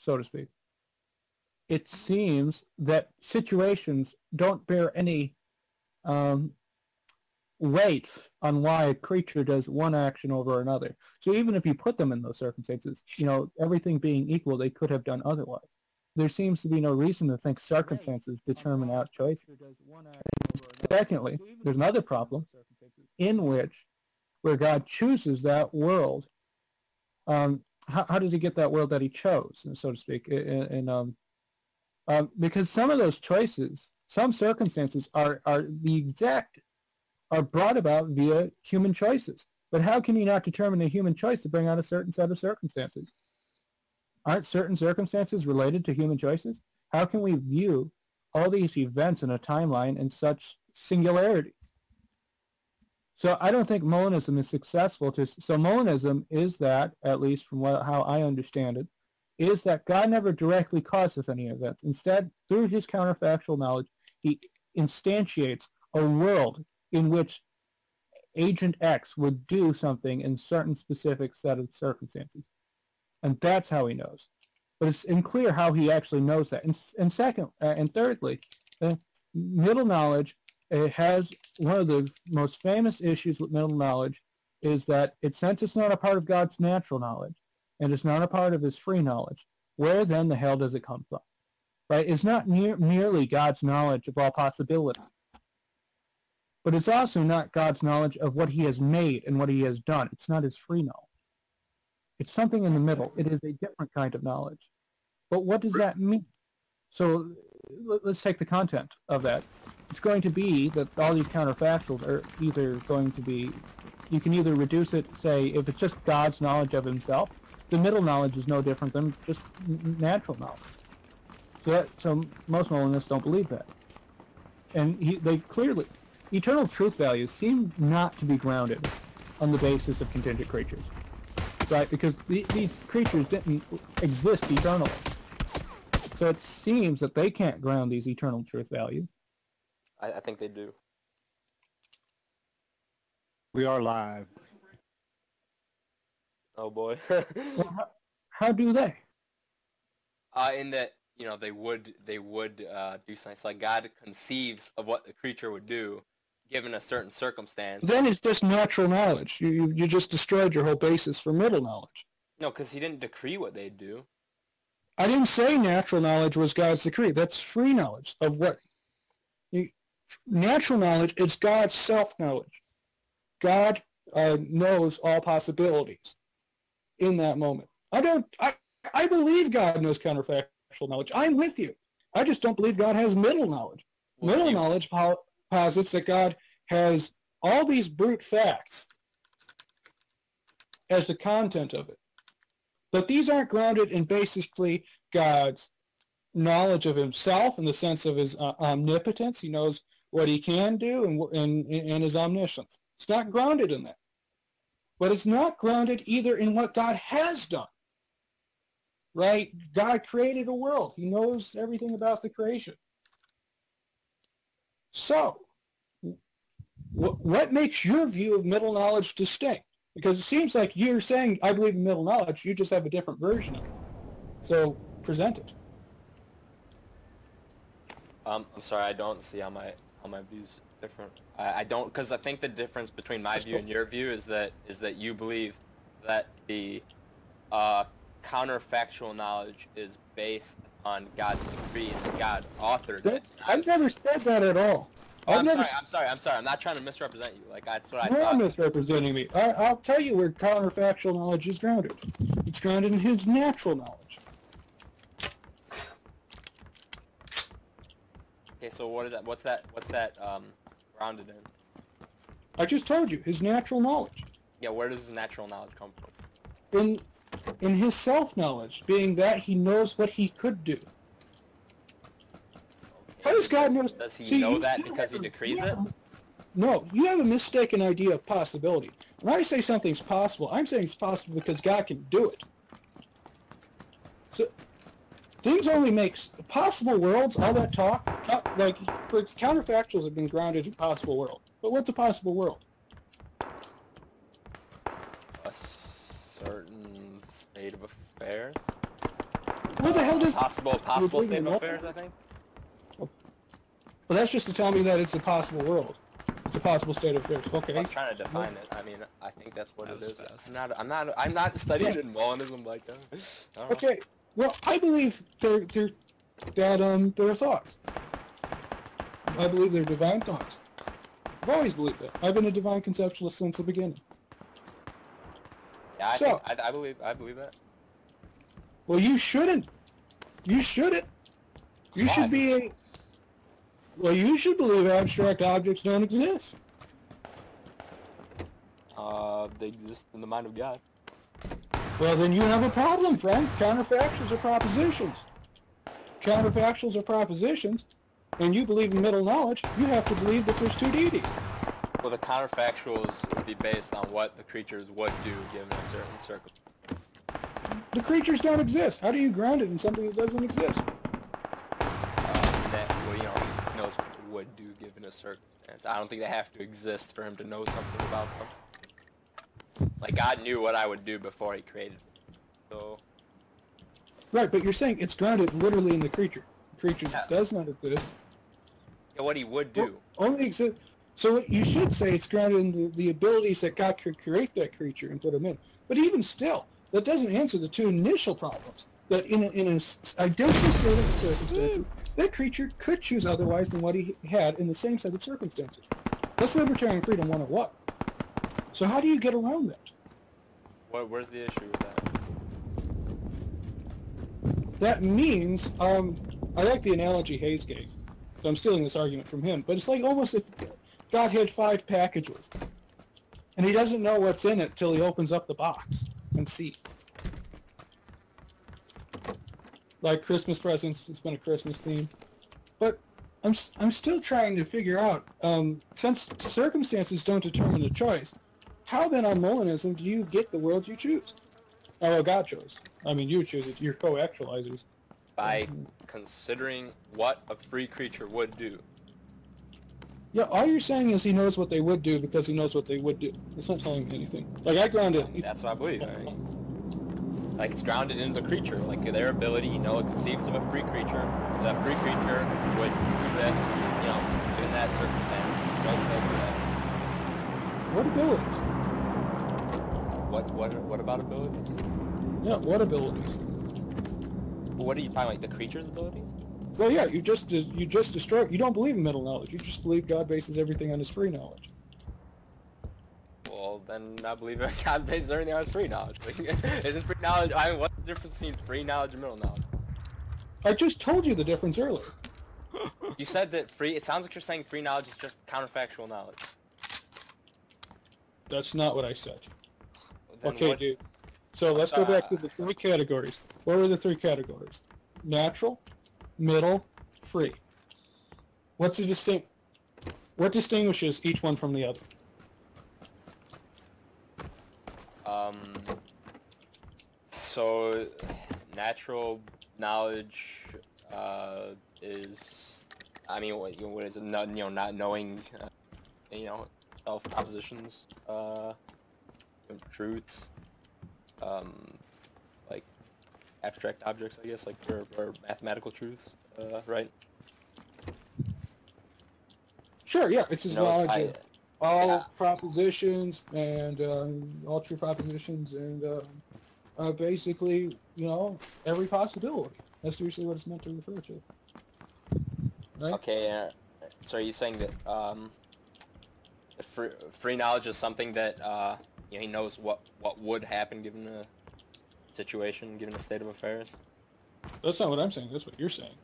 so to speak, it seems that situations don't bear any weight on why a creature does one action over another. So even if you put them in those circumstances, everything being equal, they could have done otherwise. There seems to be no reason to think circumstances determine our choice. Secondly, there's another problem in which, where God chooses that world, how does he get that world that he chose, so to speak? Because some of those choices, some circumstances are brought about via human choices. But how can you not determine a human choice to bring out a certain set of circumstances? Aren't certain circumstances related to human choices? How can we view all these events in a timeline in such singularities? So I don't think Molinism is successful. So Molinism is that, at least from how I understand it, is that God never directly causes any events. Instead, through his counterfactual knowledge, he instantiates a world in which Agent X would do something in certain specific set of circumstances. And that's how he knows. But it's unclear how he actually knows that. And thirdly, middle knowledge has one of the most famous issues with middle knowledge is that since it's not a part of God's natural knowledge and it's not a part of his free knowledge, where then the hell does it come from? Right? It's not merely God's knowledge of all possibility, but it's also not God's knowledge of what he has made and what he has done. It's not his free knowledge. It's something in the middle. It is a different kind of knowledge. But what does that mean? So let's take the content of that. It's going to be that all these counterfactuals are either going to be, you can either reduce it, say, if it's just God's knowledge of himself, the middle knowledge is no different than just natural knowledge. So most Molinists don't believe that. And they clearly, eternal truth values seem not to be grounded on the basis of contingent creatures. Right, because these creatures didn't exist eternally. So it seems that they can't ground these eternal truth values. I think they do. We are live. Oh boy. Well, how do they? In that, they would do something. So like God conceives of what the creature would do, given a certain circumstance. Then it's just natural knowledge. You just destroyed your whole basis for middle knowledge. No, because he didn't decree what they'd do. I didn't say natural knowledge was God's decree. That's free knowledge of what. Natural knowledge is God's self-knowledge. God knows all possibilities in that moment. I believe God knows counterfactual knowledge. I'm with you. I just don't believe God has middle knowledge. Middle knowledge posits that God has all these brute facts as the content of it. But these aren't grounded in basically God's knowledge of himself in the sense of his omnipotence. He knows what he can do and his omniscience. It's not grounded in that. But it's not grounded either in what God has done. Right? God created a world. He knows everything about the creation. So, what makes your view of middle knowledge distinct? Because it seems like you're saying, I believe in middle knowledge, you just have a different version of it. So, present it. I'm sorry, I don't see how my views different. I don't, because I think the difference between my view and your view is that you believe that the counterfactual knowledge is based on God's decree and God authored it. I've never said that at all. I'm sorry. I'm not trying to misrepresent you. Like, that's what I thought. You're misrepresenting me. I'll tell you where counterfactual knowledge is grounded. It's grounded in his natural knowledge. Okay, so what is that? What's that grounded in? I just told you, his natural knowledge. Yeah, where does his natural knowledge come from? In his self-knowledge, being that he knows what he could do. How does God know? Does he know that because he decrees it? No, you have a mistaken idea of possibility. When I say something's possible, I'm saying it's possible because God can do it. So, things only make possible worlds, all that talk, like, counterfactuals have been grounded in possible world. But what's a possible world? A certain state of affairs? Where the a possible state of affairs, I think. Well, that's just to tell me that it's a possible world. It's a possible state of affairs. Okay. I was trying to define it. I mean, I think that's what That it was is. fast. I'm not studying in Molinism like that. I don't know. Okay. Well, I believe they're thoughts. I believe they're divine thoughts. I've always believed that. I've been a divine conceptualist since the beginning. Yeah, So- I believe that. Well, you shouldn't. You shouldn't. You Why? should be. Well, you should believe abstract objects don't exist. They exist in the mind of God. Well, then you have a problem, friend. Counterfactuals are propositions. Counterfactuals are propositions, and you believe in middle knowledge, you have to believe that there's two deities. Well, the counterfactuals would be based on what the creatures would do given a certain circumstance. The creatures don't exist. How do you ground it in something that doesn't exist? That, well, you know, he knows what they would do given a circumstance. I don't think they have to exist for him to know something about them. Like, God knew what I would do before he created me. So, Right, but you're saying it's grounded literally in the creature. The creature Yeah. does not exist. yeah, what he would do. Only exist. So what you should say it's grounded in the abilities that God could create that creature and put him in. But even still, that doesn't answer the two initial problems. That in an identical state of circumstances, that creature could choose otherwise than what he had in the same set of circumstances. That's libertarian freedom 101. So how do you get around that? Where's the issue with that? That means, I like the analogy Hayes gave, so I'm stealing this argument from him, but it's like almost if God had 5 packages, and he doesn't know what's in it till he opens up the box and sees. Like Christmas presents, it's been a Christmas theme. But I'm still trying to figure out, since circumstances don't determine the choice, how then on Molinism do you get the worlds you choose? Oh, well, God chose. I mean, you choose it. You're co-actualizers. By considering what a free creature would do. Yeah, all you're saying is he knows what they would do because he knows what they would do. It's not telling me anything. Like, I grounded... That's what I believe. I mean, like, it's grounded in the creature. Like, their ability, you know, it conceives of a free creature. The free creature would do this, you know, in that circumstance. Does they do that? What abilities? What about abilities? Yeah, what abilities? What are you talking like the creature's abilities? Well, yeah, you just destroy... You don't believe in middle knowledge. You just believe God bases everything on his free knowledge. Well, then I believe God bases everything on his free knowledge. Isn't free knowledge... I mean, what's the difference between free knowledge and middle knowledge? I just told you the difference earlier. You said that free... It sounds like you're saying free knowledge is just counterfactual knowledge. That's not what I said. Then Okay, what- dude. So let's go back to the 3 categories. What were the 3 categories? Natural, middle, free. What distinguishes each one from the other? So, natural knowledge is, I mean, what is it? Not, you know, not knowing, you know, self propositions, truths, like abstract objects, I guess, like or mathematical truths, right? Sure, yeah, it's his knowledge of all yeah. propositions and all true propositions and basically, you know, every possibility. That's usually what it's meant to refer to. Right? Okay, so are you saying that free knowledge is something that you know, he knows what would happen given a situation, given a state of affairs? That's not what I'm saying. That's what you're saying.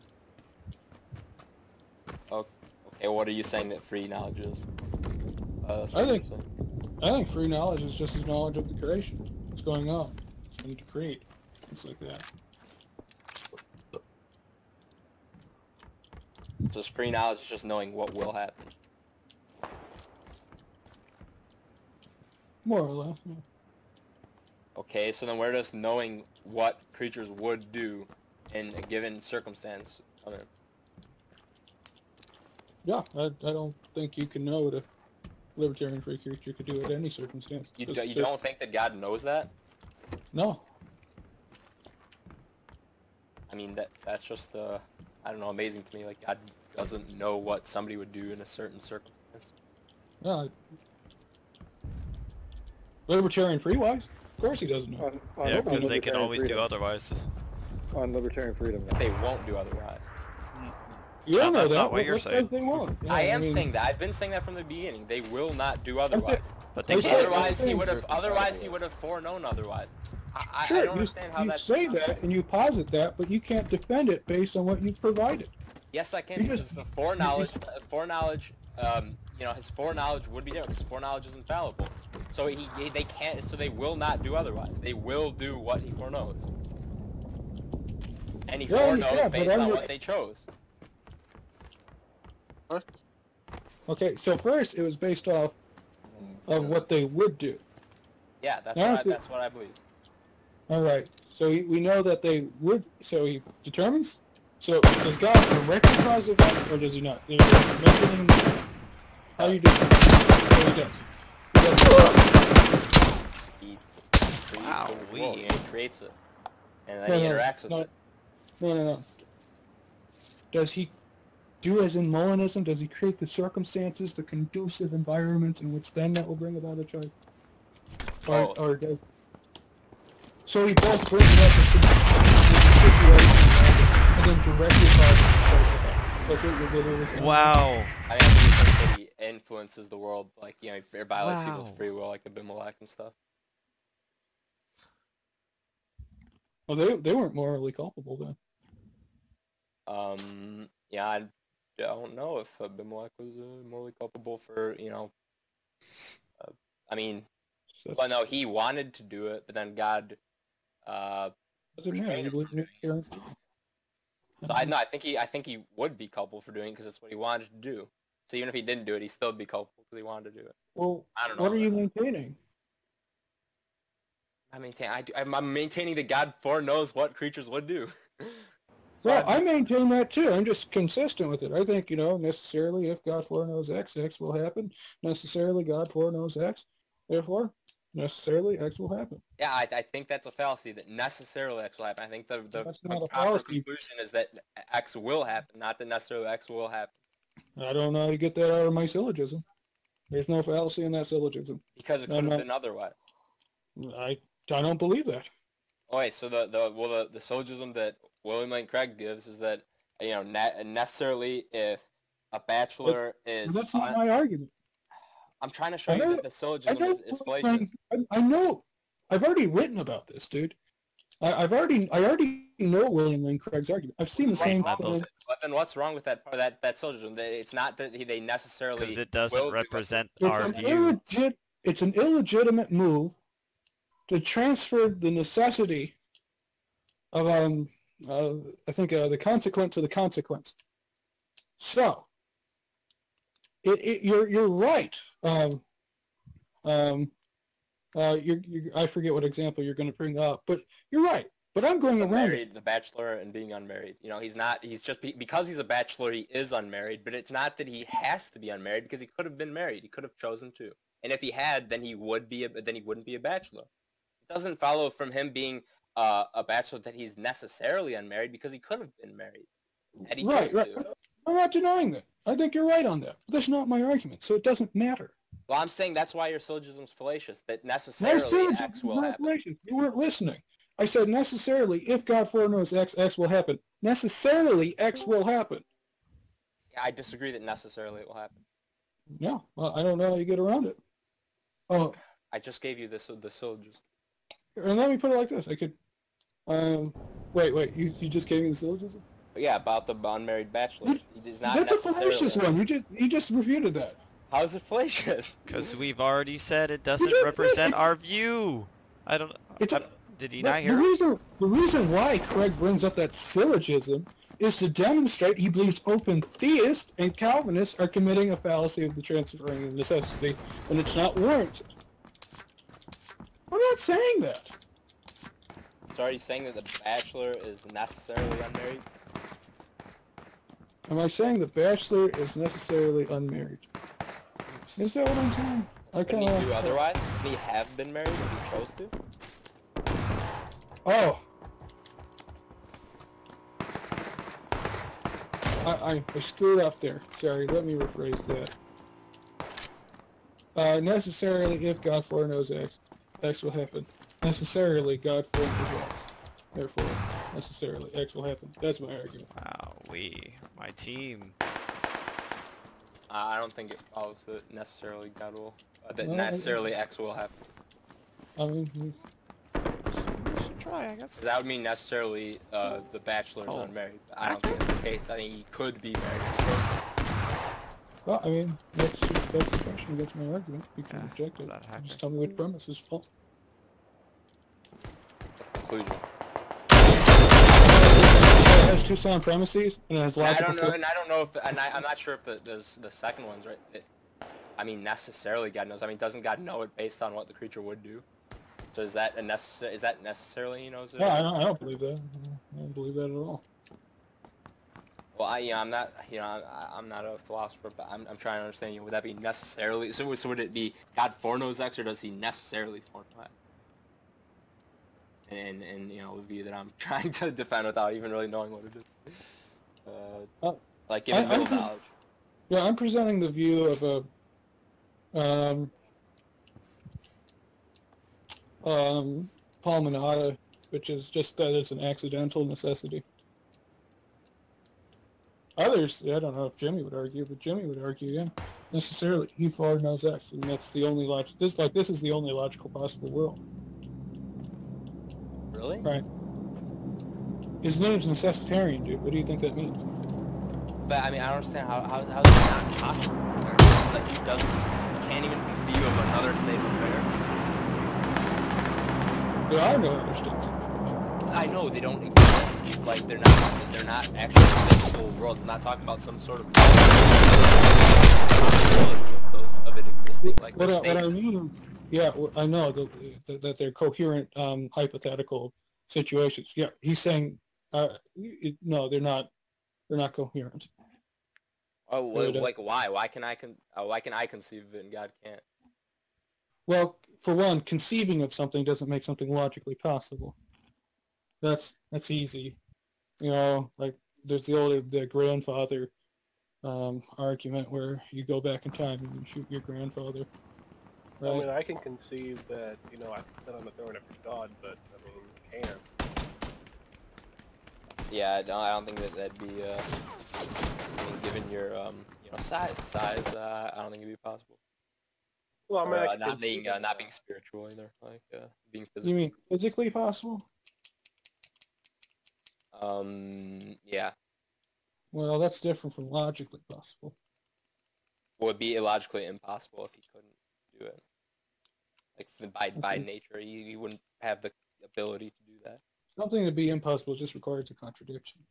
Okay, what are you saying that free knowledge is? That's I what think- you're saying. I think free knowledge is just his knowledge of the creation. What's going on. It's going to create. Things like that. So his free knowledge is just knowing what will happen. More or less. Yeah. Okay, so then where does knowing what creatures would do in a given circumstance come in? Yeah, I don't think you can know what a libertarian free creature could do at any circumstance. You Just- don't think that God knows that? No. I mean, that's just I don't know, amazing to me. Like God doesn't know what somebody would do in a certain circumstance. Yeah. Libertarian free-wise? Of course he doesn't know. Yeah, because they can always do otherwise. On libertarian freedom. But they won't do otherwise. You don't know that's that. not what you're saying. They won't. Yeah, I am mean, saying that. I've been saying that from the beginning. They will not do otherwise. But they can't. Otherwise, he would have. Otherwise, he would have foreknown otherwise. I Sure, don't understand how you that's. say that and you posit that, but you can't defend it based on what you've provided. Yes, I can, because the foreknowledge, you know, his foreknowledge would be there. His foreknowledge is infallible. So they can't. So they will not do otherwise. They will do what he foreknows. And he foreknows based on what they chose. Okay, so first it was based off of what they would do. Yeah, that's what I believe. All right, so we know that they would. So he determines. So does God directly cause events, or does he not? How you do? So he does. He creates the world, and he creates it, and then he interacts with it. No. Does he do as in Molinism? Does he create the circumstances, the conducive environments in which then that will bring about a choice? Or does... So he both brings up the situation and then directly causes the choice of that. That's what you're literally saying. Wow. I mean, I think that he influences the world, like, you know, he violates people's free will, like Abimelech and stuff. Well, they weren't morally culpable then. Yeah, I don't know if Abimelech was morally culpable for, you know, I mean, well, no, he wanted to do it, but then God, doesn't matter. So I think he would be culpable for doing it because it's what he wanted to do. So even if he didn't do it, he'd still be culpable because he wanted to do it. Well, I don't know. What are you maintaining? I'm maintaining that God foreknows what creatures would do. Well, I maintain that too. I'm just consistent with it. I think, you know, necessarily if God foreknows X, X will happen. Necessarily God foreknows X. Therefore, necessarily X will happen. Yeah, I think that's a fallacy, that necessarily X will happen. I think the proper conclusion is that X will happen, not that necessarily X will happen. I don't know how to get that out of my syllogism. There's no fallacy in that syllogism. Because it could have been otherwise. I don't believe that. Oh, wait, so the syllogism that William Lane Craig gives is that, you know, necessarily if a bachelor is... That's not my argument. I'm trying to show you that the syllogism is fallacious. I know. I've already written about this, dude. I already know William Lane Craig's argument. I've seen the same thing. But then what's wrong with that syllogism? It's not that they necessarily... Because it doesn't represent our view. It's an illegitimate move to transfer the necessity of I think the consequence to the consequence. So you're right. I forget what example you're going to bring up, but you're right. But I'm going around it. The bachelor and being unmarried. You know, he's just because he's a bachelor, he is unmarried. But it's not that he has to be unmarried, because he could have been married. He could have chosen to. And if he had, then he wouldn't be a bachelor. It doesn't follow from him being a bachelor that he's necessarily unmarried, because he could have been married. Had he chose to. I'm not denying that. I think you're right on that. But that's not my argument, so it doesn't matter. Well, I'm saying that's why your syllogism's fallacious, that necessarily X will happen. Fallacious. You weren't listening. I said necessarily, if God foreknows X, X will happen. Necessarily, X will happen. Yeah, I disagree that necessarily it will happen. Yeah, well, I don't know how you get around it. Oh, I just gave you the syllogism. And let me put it like this. I could... wait, you just gave me the syllogism? Yeah, about the unmarried bachelor. It's not That's necessarily... a fallacious one. You just refuted that. How is it fallacious? Because we've already said it doesn't represent our view. I don't... Did he not hear? The reason why Craig brings up that syllogism is to demonstrate he believes open theists and Calvinists are committing a fallacy of the transferring of necessity, and it's not warranted. I'm not saying that. So are you saying that the bachelor is necessarily unmarried? Am I saying the bachelor is necessarily unmarried? Is that what I'm saying? Can he do otherwise? Can he have been married if he chose to? Oh. I screwed up there. Sorry, let me rephrase that. Necessarily, if God foreknows X, X will happen. Necessarily, God foreknows X. Therefore, necessarily, X will happen. That's my argument. Wow, my team. I don't think it follows that necessarily God will, that Well, necessarily X will happen. I mean, We should try, I guess. 'Cause that would mean necessarily the bachelor is unmarried. I don't think that's the case. I think he could be married to the person. well, I mean, that's the question against my argument. You can reject it. that hacker? Just tell me which premise is false. Conclusion. It has two sound premises and it has And I logical. don't know, and I don't know if, and I'm not sure if the second one's right. I mean, necessarily God knows. I mean, doesn't God know it based on what the creature would do? So is that necessarily he knows it? No, I don't believe that. I don't believe that at all. Well, I'm not, I'm not a philosopher, but I'm trying to understand. Would that be necessarily? So would it be God foreknows X, or does he necessarily foreknow X? And the view that I'm trying to defend without even really knowing what it is. Like giving middle knowledge. Yeah, I'm presenting the view of a Palmanata, which is just that it's an accidental necessity. Others, I don't know if Jimmy would argue, but Jimmy would argue, yeah, necessarily he foreknows X, and that's the only logic. This is the only logical possible world. Really? Right. His name's necessitarian, dude. What do you think that means? But I mean, I don't understand how is it not possible? Like he can't even conceive of another state of affair. There are no other states of affairs. I know they don't exist. Like they're not actually physical worlds. I'm not talking about some sort of of it existing. Like what I mean, yeah, I know that they're coherent hypothetical situations. Yeah, he's saying no, they're not coherent. Oh, like why? Why can I conceive of it and God can't? Well, for one, conceiving of something doesn't make something logically possible. That's easy. Like there's the grandfather argument where you go back in time and you shoot your grandfather. Right? I mean, I can conceive that, I can sit on the throne of God, but, I mean, you can't. Yeah, no, I don't think that'd be, I mean, given your, size, I don't think it'd be possible. Well, I mean, not being spiritual either, like, being physical. You mean physically possible? Yeah. Well, that's different from logically possible. Well, it'd be illogically impossible if he couldn't do it. Like, by nature, he wouldn't have the ability to do that. Something to be impossible just requires a contradiction.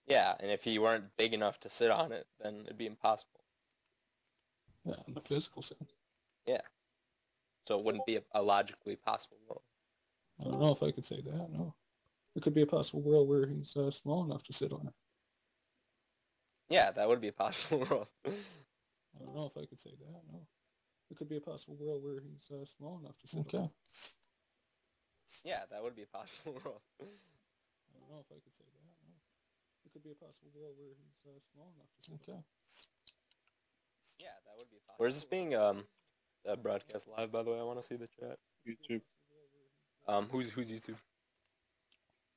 Yeah, and if he weren't big enough to sit on it, then it'd be impossible. Yeah, in the physical sense. Yeah. So it wouldn't be a logically possible world. I don't know if I could say that, no. There could be a possible world where he's small enough to sit on it. Yeah, that would be a possible world. I don't know if I could say that, no. There could be a possible world where he's small enough to sit on it. Yeah, that would be a possible world. I don't know if I could say that, no. There could be a possible world where he's small enough to sit on it. Yeah, that would be possible. Where's this being broadcast live, by the way? I want to see the chat. YouTube. Who's YouTube?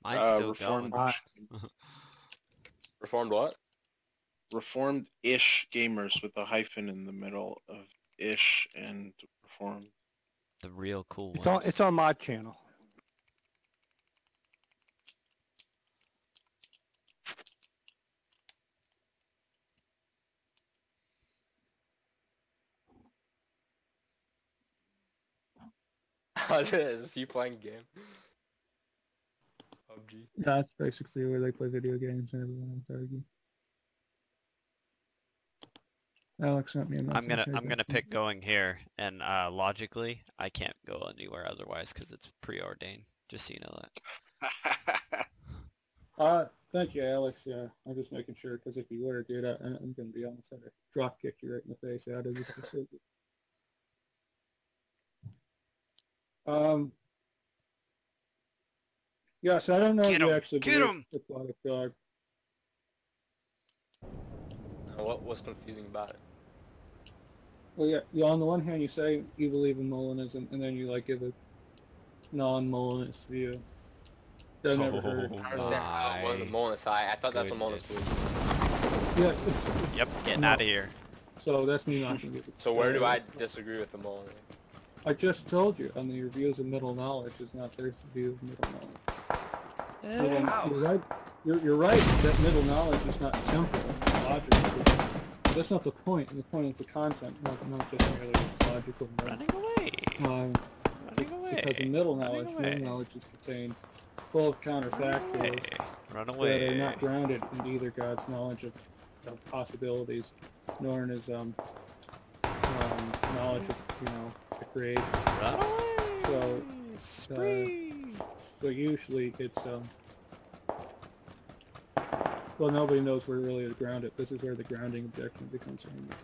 Mine's still Reformed. going. Reformed what? Reformed-ish gamers with a hyphen in the middle of ish and reformed. The real cool ones. It's on my channel. Is you playing game? PUBG. That's basically where they play video games and everyone else argue. Alex sent me a message. I'm gonna pick going here, and logically, I can't go anywhere otherwise because it's preordained. Just so you know that. Thank you, Alex. Yeah, I'm just making sure because if you were, dude, I'm gonna be honest. I'd drop kick you right in the face out of this decision. Yeah, so I don't know if you actually Get him! the plot of God. what was confusing about it? Well, yeah, you, on the one hand, you say you believe in Molinism, and then you like give a non-Molinist view. I've never heard. I understand how it was a Molinist. I thought that's what Molinist believed. Yeah. Yep, getting No. out of here. So that's me not gonna give it. So where do I disagree with the Molinist? I just told you, on the reviews of middle knowledge is not their view of middle knowledge. You're right. You're right that middle knowledge is not temporal, it's logical. That's not the point. The point is the content, not just merely its logical. Running away. Running away. Because in middle knowledge is contained full of counterfactuals Run that away. are not grounded in either God's knowledge of possibilities, nor in his knowledge of the creation. Run away. So, Spree. so usually it's well, nobody knows where really to ground it. This is where the grounding objection becomes aimed.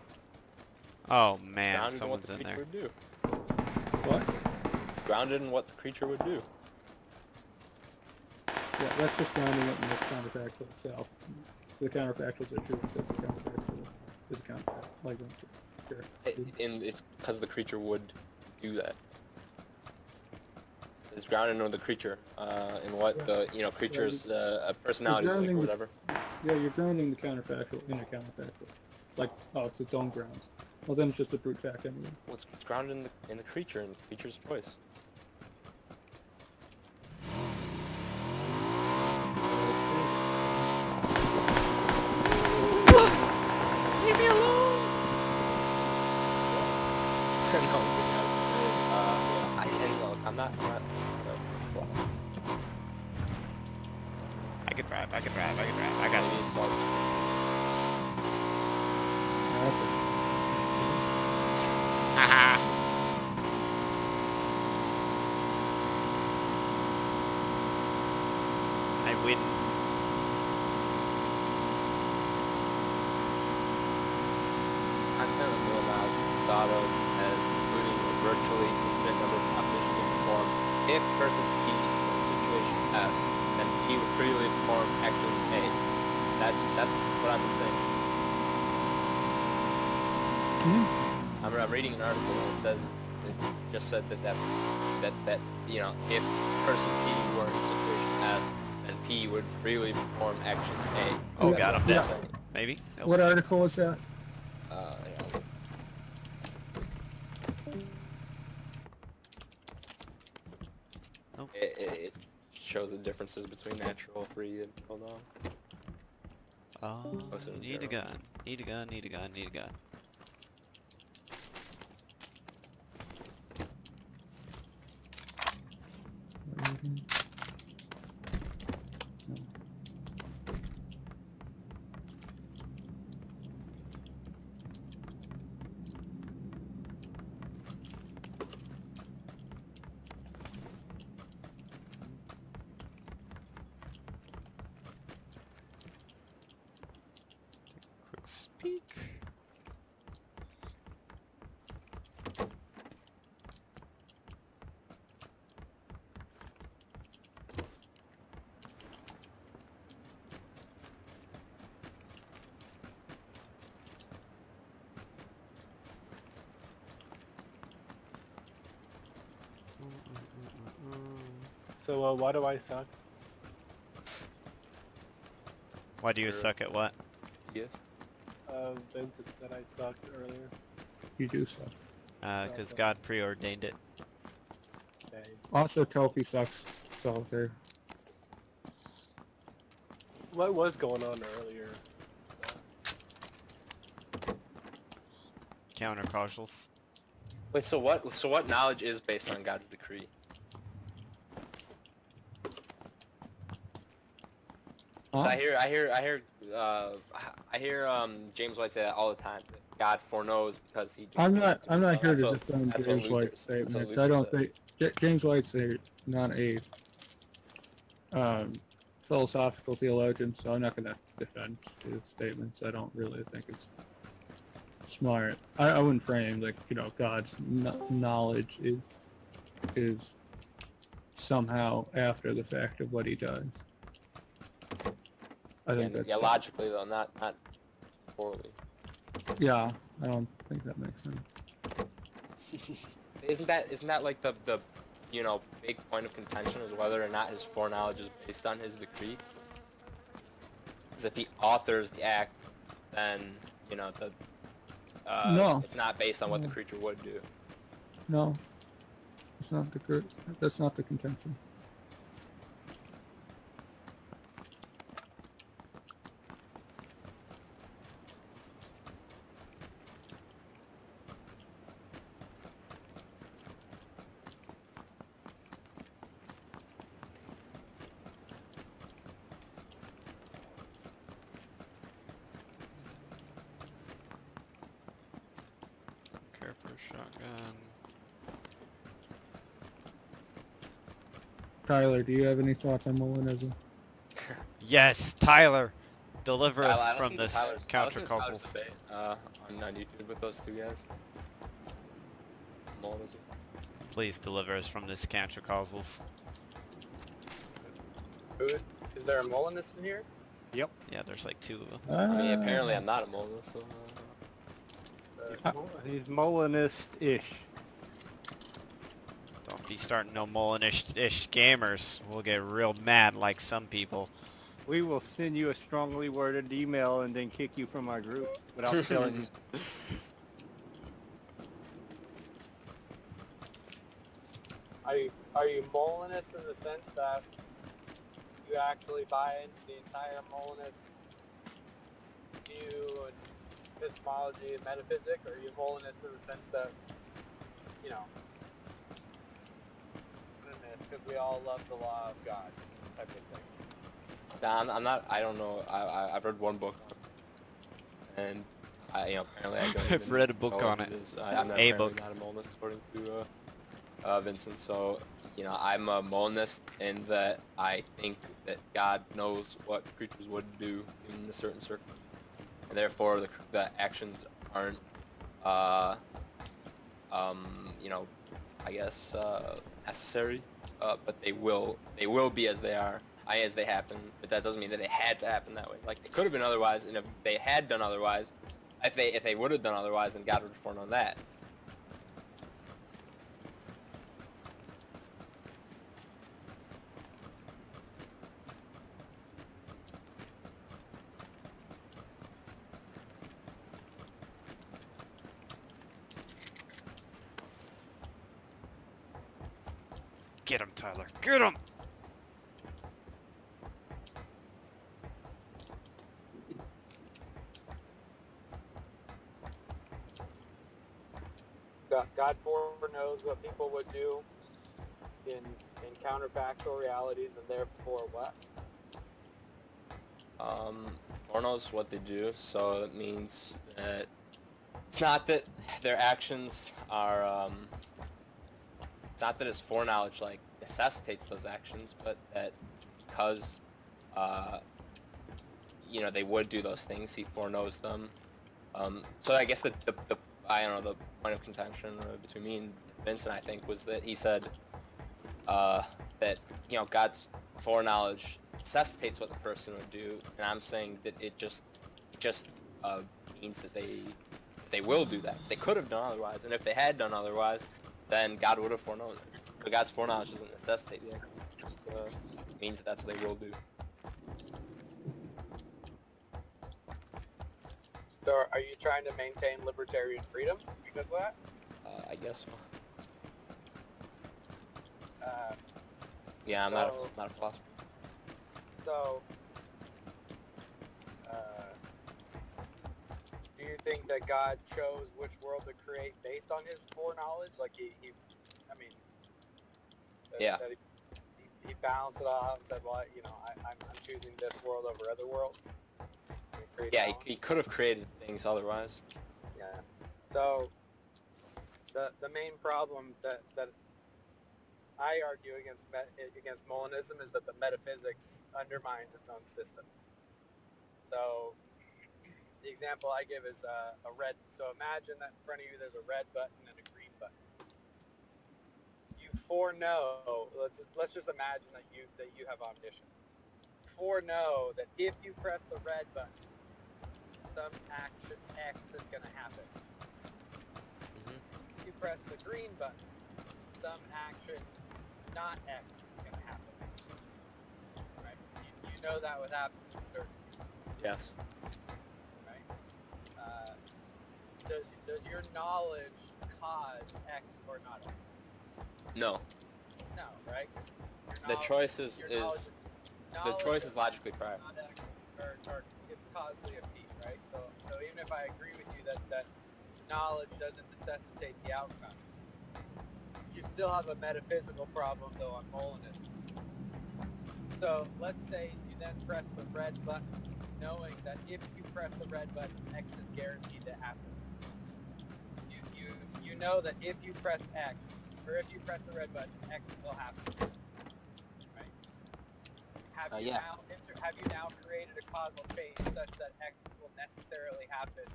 Oh man, Grounded in what someone's the in creature there. would do. What? Grounded in what the creature would do. Yeah, that's just grounding it in the counterfactual itself. The counterfactuals are true because the counterfactual is a counterfactual. Like, sure. It's because the creature would do that. It's grounded in the creature, in what the creature's personality is like, or whatever. Yeah, you're grounding the counterfactual in a counterfactual. Like, oh, it's its own grounds. Well, then it's just a brute fact anyway. Well, it's grounded in the creature, and the creature's choice. Leave me alone. No, I'm not. I can drive. I got this. Haha. I win. Content of middle knowledge is thought of as including a virtually infinite number of propositions to perform. If person P in situation S, then P would freely perform action A. That's what I've been saying. I'm reading an article and it just said that if person P were in situation S, then P would freely perform action A. Oh, Yeah. got him. Yeah. Maybe. Nope. What article was that? Yeah. Nope. It shows the differences between natural, free, and middle knowledge. Oh, need a gun. Need a gun. Need a gun. Need a gun. Quick speak. So why do I suck? Why do you suck at what? Yes. Vincent said I sucked earlier. You do suck. Because God preordained it. Okay. Also, Kofi sucks. So there. What was going on earlier? Countercausals. Wait. So what knowledge is based on God's decree? So Huh? I hear James White say that all the time. That God foreknows because he. I'm not here to That's what- defend that's what James Luther- White's that's what statement. Luther I don't said. think James White's not a philosophical theologian, so I'm not going to defend his statements. I don't really think it's smart. I wouldn't frame like God's knowledge is somehow after the fact of what he does. I think that's logically though, not poorly. Yeah, I don't think that makes sense. Isn't that like the big point of contention is whether or not his foreknowledge is based on his decree? Because if he authors the act, then No. it's not based on what the creature would do. No, it's not the that's not the contention. Care for a shotgun. Tyler, do you have any thoughts on Molinism? Yes, Tyler! Deliver us I from listened to this Tyler's- I listened to Tyler's counter-causals. debate, on YouTube with those two guys. Molinism. Please deliver us from this counter-causals. Is there a Molinist in here? Yeah, there's like 2 of them. I mean, apparently I'm not a Molinist, so... He's Molinist-ish. Don't be starting no Molinish-ish gamers. We'll get real mad like some people. We will send you a strongly worded email and then kick you from our group without telling you. Are you Molinist in the sense that you actually buy into the entire Molinist view and epistemology and metaphysics, or are you Molinist in the sense that, because we all love the law of God type of thing? Nah, I'm not. I don't know. I've read one book on it, and apparently I don't. I've read a book know on what it. is. I'm A apparently book. not a Molinist according to Vincent. So I'm a Molinist in that I think that God knows what creatures would do in a certain circumstance, and therefore the actions aren't, I guess necessary, but they will be as they are. As they happen, but that doesn't mean that they had to happen that way. Like, it could have been otherwise, and if they had done otherwise, if they would have done otherwise, then God would have foreknown that. Get him, Tyler. Get him! God foreknows what people would do in counterfactual realities, and therefore what? Foreknows what they do, so it means that it's not that their actions are, it's not that his foreknowledge, like, necessitates those actions, but that because, they would do those things, he foreknows them. So I guess the point of contention between me and Vincent, I think, was that he said that God's foreknowledge necessitates what the person would do, and I'm saying that it just means that they will do that. They could have done otherwise, and if they had done otherwise, then God would have foreknown it. But God's foreknowledge doesn't necessitate the action; it just means that that's what they will do. So are you trying to maintain libertarian freedom because of that? I guess so. Yeah, I'm not a philosopher. So, do you think that God chose which world to create based on his foreknowledge? Like Yeah. That he balanced it all out and said, well, I'm choosing this world over other worlds. Yeah, he could have created things otherwise. Yeah. So, the main problem that I argue against Molinism is that the metaphysics undermines its own system. So, the example I give is a red. So imagine that in front of you there's a red button and a green button. You foreknow. Let's just imagine that you have omniscience. Foreknow that if you press the red button, some action X is going to happen. If you press the green button, some action not X is going to happen. Right? You know that with absolute certainty. Yes. Right? Does your knowledge cause X or not X? No. No, right? The choice is logically prior. Or it's causally a feat, right? So even if I agree with you that knowledge doesn't necessitate the outcome, you still have a metaphysical problem though on Molinism. So let's say you then press the red button, knowing that if you press the red button, X is guaranteed to happen. You know that if you press X, or if you press the red button, X will happen. Right? Have you now created a causal chain such that X will necessarily happen?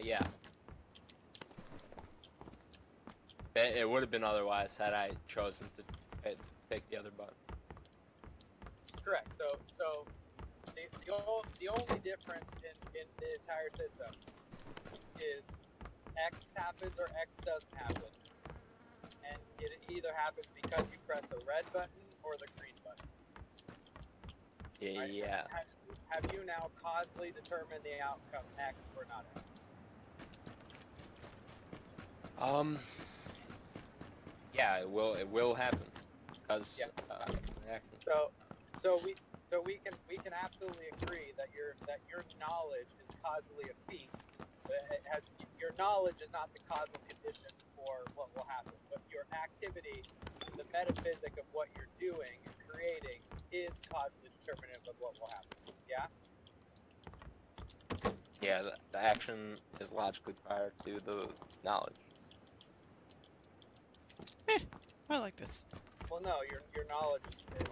Yeah. It would have been otherwise had I chosen to pick the other button. Correct. So the only difference in the entire system is X happens or X doesn't happen. And it either happens because you press the red button or the green button. Right? Yeah. Have you now causally determined the outcome X or not X? Yeah, it will happen because action. So we can absolutely agree that your knowledge is causally a feat. Your knowledge is not the causal condition for what will happen, but your activity, the metaphysic of what you're doing and creating, is causally determinative of what will happen. Yeah. Yeah, the action is logically prior to the knowledge. I like this. Well, no, your knowledge is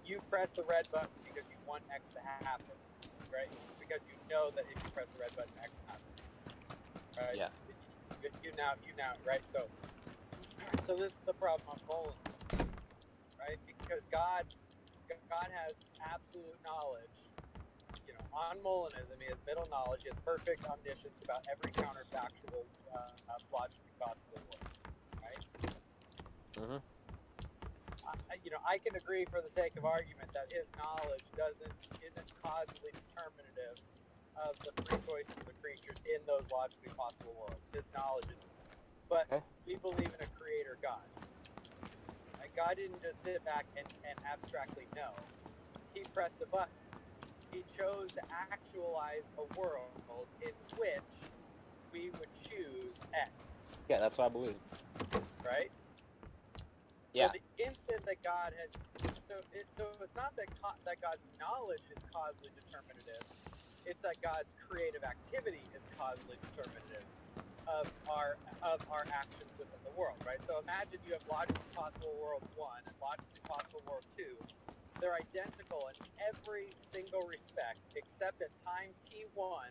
you press the red button because you want X to happen, right? Because you know that if you press the red button, X happens, right? Yeah. You now, right? So this is the problem on Molinism, right? Because God has absolute knowledge. You know, on Molinism, he has middle knowledge. He has perfect omniscience about every counterfactual, logically possible world, right? Mm-hmm. I can agree for the sake of argument that his knowledge isn't causally determinative of the free choices of the creatures in those logically possible worlds. His knowledge isn't. But we believe in a creator God. And God didn't just sit back and abstractly know. He pressed a button. He chose to actualize a world in which we would choose X. Yeah, that's what I believe. Right? Yeah. So the instant that God has, so it's not that God's knowledge is causally determinative. It's that God's creative activity is causally determinative of our actions within the world, right? So imagine you have logically possible world 1 and logically possible world 2. They're identical in every single respect, except at time t1,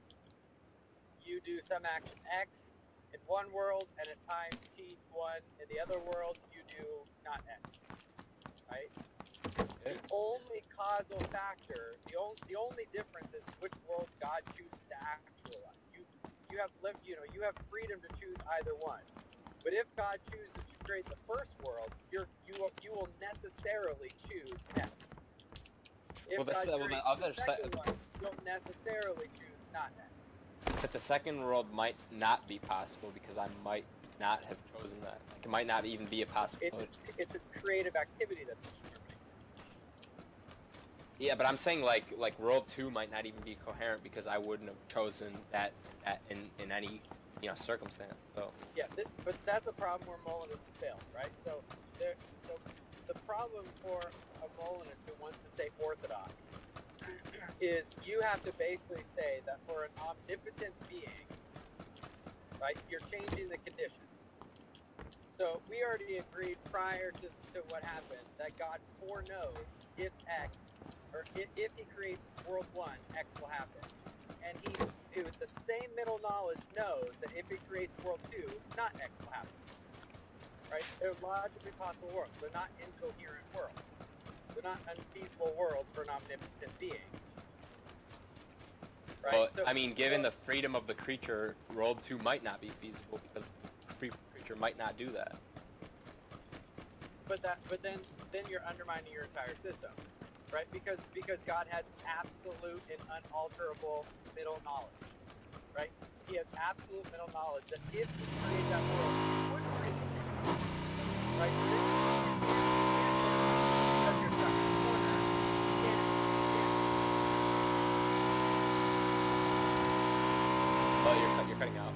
you do some action X in one world, and at time t1 in the other world, you do not X, right? The only causal factor, the only difference is which world God chooses to actualize. You have freedom to choose either one. But if God chooses to create the first world, you will necessarily choose X. If God creates the second one, you'll necessarily choose not X. But the second world might not be possible because I might not have chosen that. Like, it might not even be a possibility. It's its creative activity that's determining. Yeah, but I'm saying like world 2 might not even be coherent because I wouldn't have chosen that in any circumstance. So yeah, but that's a problem where Molinism fails, right? So the problem for a Molinist who wants to stay orthodox is you have to basically say that for an omnipotent being, right, you're changing the condition. So we already agreed prior to what happened that God foreknows if X, or if he creates world 1, X will happen. And he, with the same middle knowledge, knows that if he creates world 2, not X will happen. Right? They're logically possible worlds. They're not incoherent worlds. They're not unfeasible worlds for an omnipotent being. Right? Well, So, I mean, given the freedom of the creature, World 2 might not be feasible because the free creature might not do that. but then you're undermining your entire system, right? Because God has absolute and unalterable middle knowledge, right? He has absolute middle knowledge that if he created that world, he would create it, right? So this because you're stuck in the corner, you can't. Well, you're cutting out.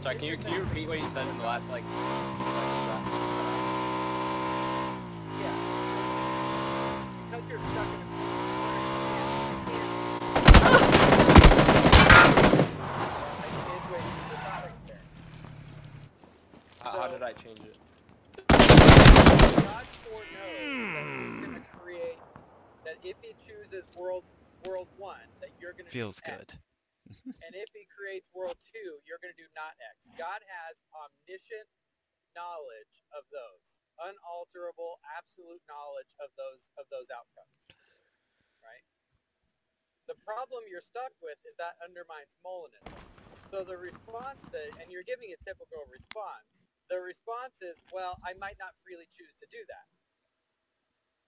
Sorry, can you repeat what you said in the last like? Yeah. Because you're stuck in a How did I change it? God foreknows that he's going to create, that if he chooses world 1, that you're going to Feels do good. X. And if he creates world 2, you're going to do not X. God has omniscient knowledge of those, unalterable, absolute knowledge of those outcomes, right? The problem you're stuck with is that undermines Molinism. So the response and you're giving a typical response. The response is, well, I might not freely choose to do that.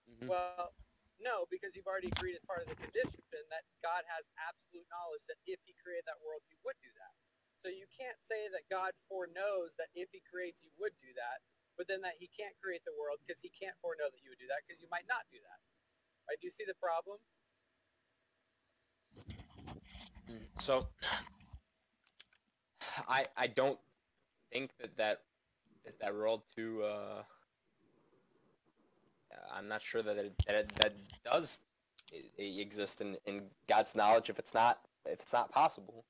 Mm-hmm. Well, no, because you've already agreed as part of the condition that God has absolute knowledge that if he created that world, you would do that. So you can't say that God foreknows that if he creates, you would do that, but then that he can't create the world because he can't foreknow that you would do that because you might not do that. Right? Do you see the problem? So, I don't think that World 2. I'm not sure that that does exist in God's knowledge if it's not possible.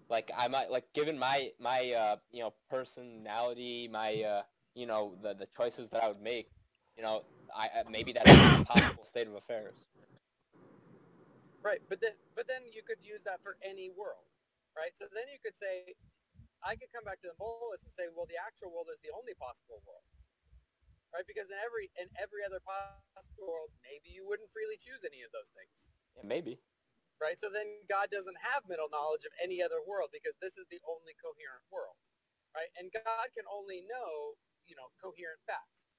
Like I might given my personality, my the choices that I would make, maybe that's not a possible state of affairs. Right, but then you could use that for any world, right? So then you could say, I could come back to the Molus and say, well, the actual world is the only possible world, right? Because in every other possible world, maybe you wouldn't freely choose any of those things. Yeah, maybe. Right, so then God doesn't have middle knowledge of any other world because this is the only coherent world, right? And God can only know, coherent facts,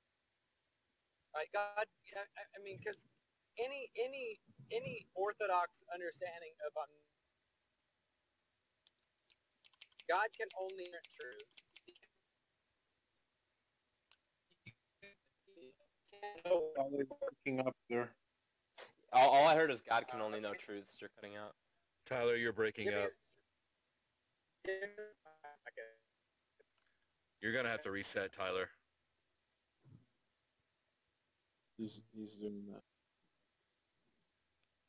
right? God, I mean, because any orthodox understanding of God can only know truth. They're working up there. All I heard is God can only know truths. You're cutting out. Tyler, you're breaking up. You're gonna have to reset, Tyler. He's doing that.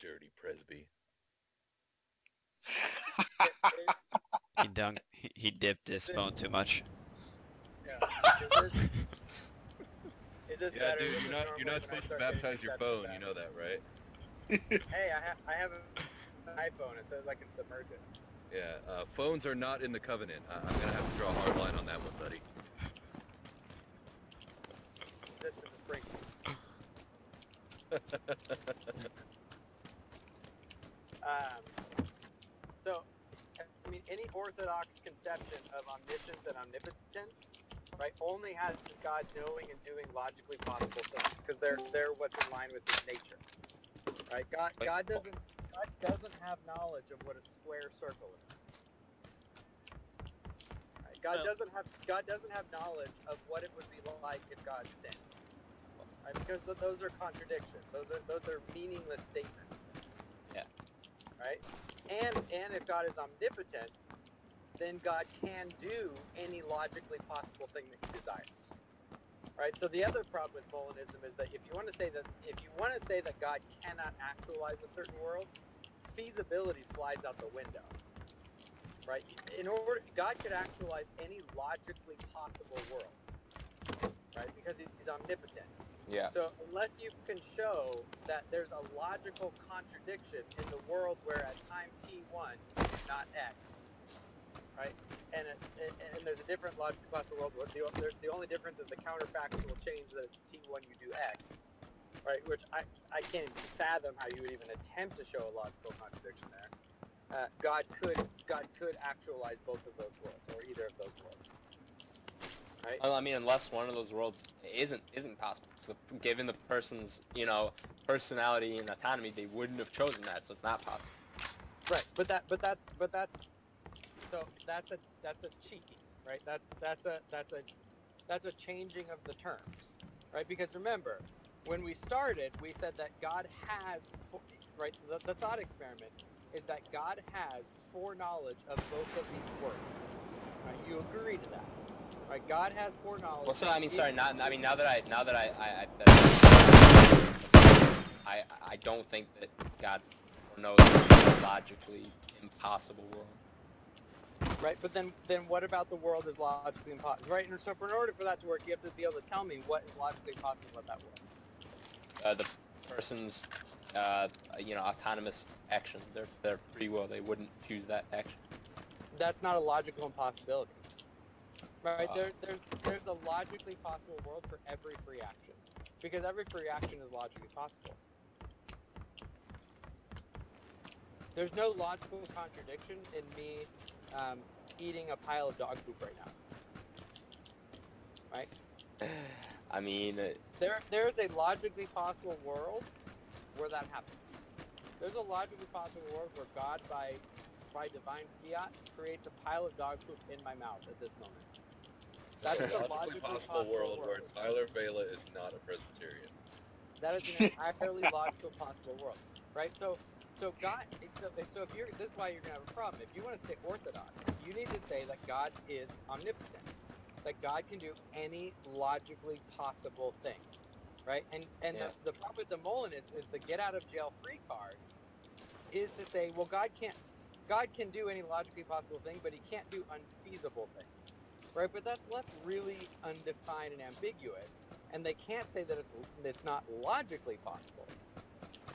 Dirty Presby. He dipped his phone too much. Yeah. Yeah, dude, you're not supposed to baptize your phone. You know that, right? Hey, I have an iPhone. It says I can submerge it. Yeah, phones are not in the covenant. I'm gonna have to draw a hard line on that one, buddy. This is a sprinkle. So, I mean, any orthodox conception of omniscience and omnipotence, right, only has God knowing and doing logically possible things because they're what's in line with his nature, right? God doesn't have knowledge of what a square circle is. Right? God doesn't have knowledge of what it would be like if God sinned, right? Because those are contradictions. Those are meaningless statements. Yeah. Right? And if God is omnipotent, then God can do any logically possible thing that he desires. Right? So the other problem with Molinism is that if you want to say that God cannot actualize a certain world, feasibility flies out the window. Right? God could actualize any logically possible world. Right? Because he's omnipotent. Yeah. So unless you can show that there's a logical contradiction in the world where at time t1 you do not x, right, and and there's a different logically possible world where the only difference is the counterfactual change that T1 you do X, right? Which I can't even fathom how you would even attempt to show a logical contradiction there. God could actualize both of those worlds, or either of those worlds. Right? Well, I mean, unless one of those worlds isn't possible. So given the person's, you know, personality and autonomy, they wouldn't have chosen that, so it's not possible. Right, but that's a cheat, right? That's a changing of the terms, right? Because remember, when we started, we said that God has, right? The thought experiment is that God has foreknowledge of both of these worlds. Right? You agree to that, right? God has foreknowledge. Well, so I mean, sorry, now that I don't think that God knows a logically impossible world. Right, but then what about the world is logically impossible? Right, and so in order for that to work, you have to be able to tell me what is logically possible about that world. The person's, you know, autonomous action, their free will, they wouldn't choose that action. That's not a logical impossibility. Right, there's a logically possible world for every free action, because every free action is logically possible. There's no logical contradiction in me eating a pile of dog poop right now. Right? I mean... There's a logically possible world where that happens. There's a logically possible world where God, by divine fiat, creates a pile of dog poop in my mouth at this moment. That's a logically possible world where Tyler Vela is not a Presbyterian. That is an entirely logical possible world. Right? So God, so if you're, this is why you're going to have a problem. If you want to stay orthodox, you need to say that God is omnipotent, that God can do any logically possible thing, right? And the problem with the Molinist is the get out of jail free card is to say, well, God can do any logically possible thing, but he can't do unfeasible things, right? But that's left really undefined and ambiguous, and they can't say that it's not logically possible.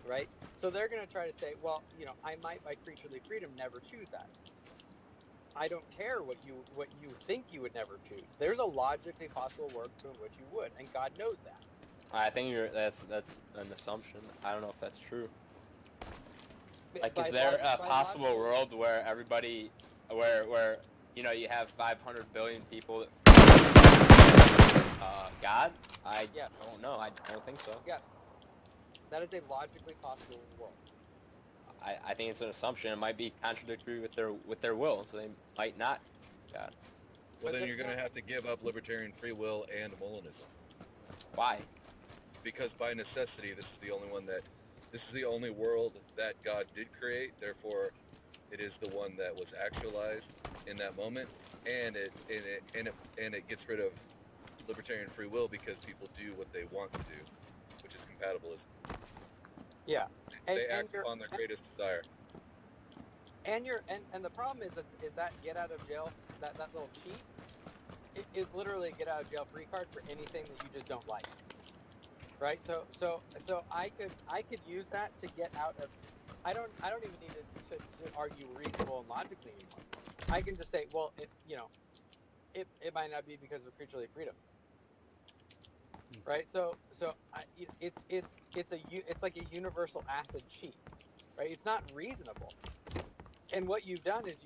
Right? So they're going to try to say, well, you know, I might by creaturely freedom never choose that. I don't care what you think you would never choose. There's a logically possible world in which you would, and God knows that. I think that's an assumption. I don't know if that's true. Like, is there a possible world where everybody, where you know, you have 500 billion people that God? I don't know. I don't think so. Yeah. That is a logically possible world. I think it's an assumption. It might be contradictory with their will, so they might not. God. Well, then you're going to have to give up libertarian free will and Molinism. Why? Because by necessity, this is the only world that God did create. Therefore, it is the one that was actualized in that moment, and it gets rid of libertarian free will because people do what they want to do, which is compatibilism. Yeah. They act upon their greatest desire. And the problem is that get out of jail, that little cheat, is literally a get out of jail free card for anything that you just don't like. Right? So I could use that to get out of. I don't even need to argue reasonable and logically anymore. I can just say, well, it might not be because of creaturely freedom. Right, so it's like a universal acid cheat, right? It's not reasonable, and what you've done is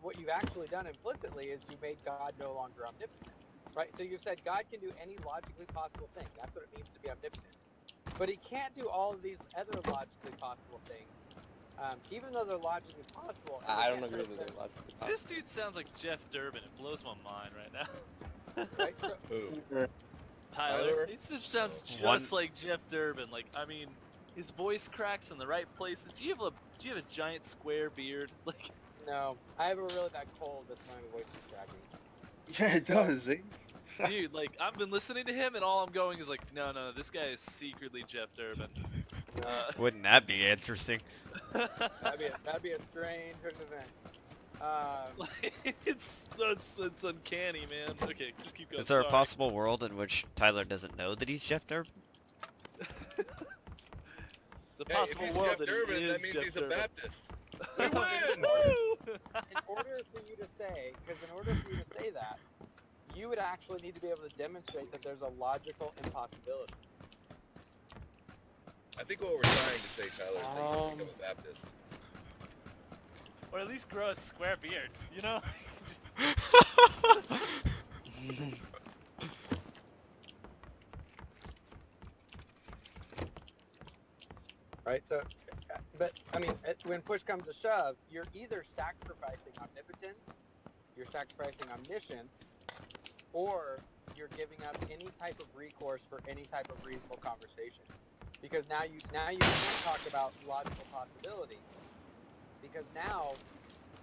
what you've actually done implicitly is you made God no longer omnipotent, right? So you've said God can do any logically possible thing. That's what it means to be omnipotent, but he can't do all of these other logically possible things, even though they're logically possible. I don't agree that they're logically possible. This dude sounds like Jeff Durbin. It blows my mind right now. Right? So, Tyler? It just sounds just like Jeff Durbin. Like, I mean, his voice cracks in the right places. Do you have a giant square beard? Like, no, I have a really bad cold. That's why my voice is cracking. Yeah, it does, eh? dude, like, I've been listening to him, and all I'm going is like, no, this guy is secretly Jeff Durbin. Wouldn't that be interesting? that'd be a strange event. It's uncanny, man. Okay, just keep going. Is there a possible world in which Tyler doesn't know that he's Jeff Durbin? It's a possible if he's world Jeff Durbin, that means Jeff he's Durbin. a Baptist. We win! in order for you to say, because in order for you to say that, you would actually need to be able to demonstrate that there's a logical impossibility. I think what we're trying to say, Tyler, is that you should become a Baptist. Or at least grow a square beard, you know? Right? So, but, I mean, when push comes to shove, you're either sacrificing omnipotence, you're sacrificing omniscience, or you're giving up any type of recourse for any type of reasonable conversation. Because now you can't talk about logical possibility. Because now,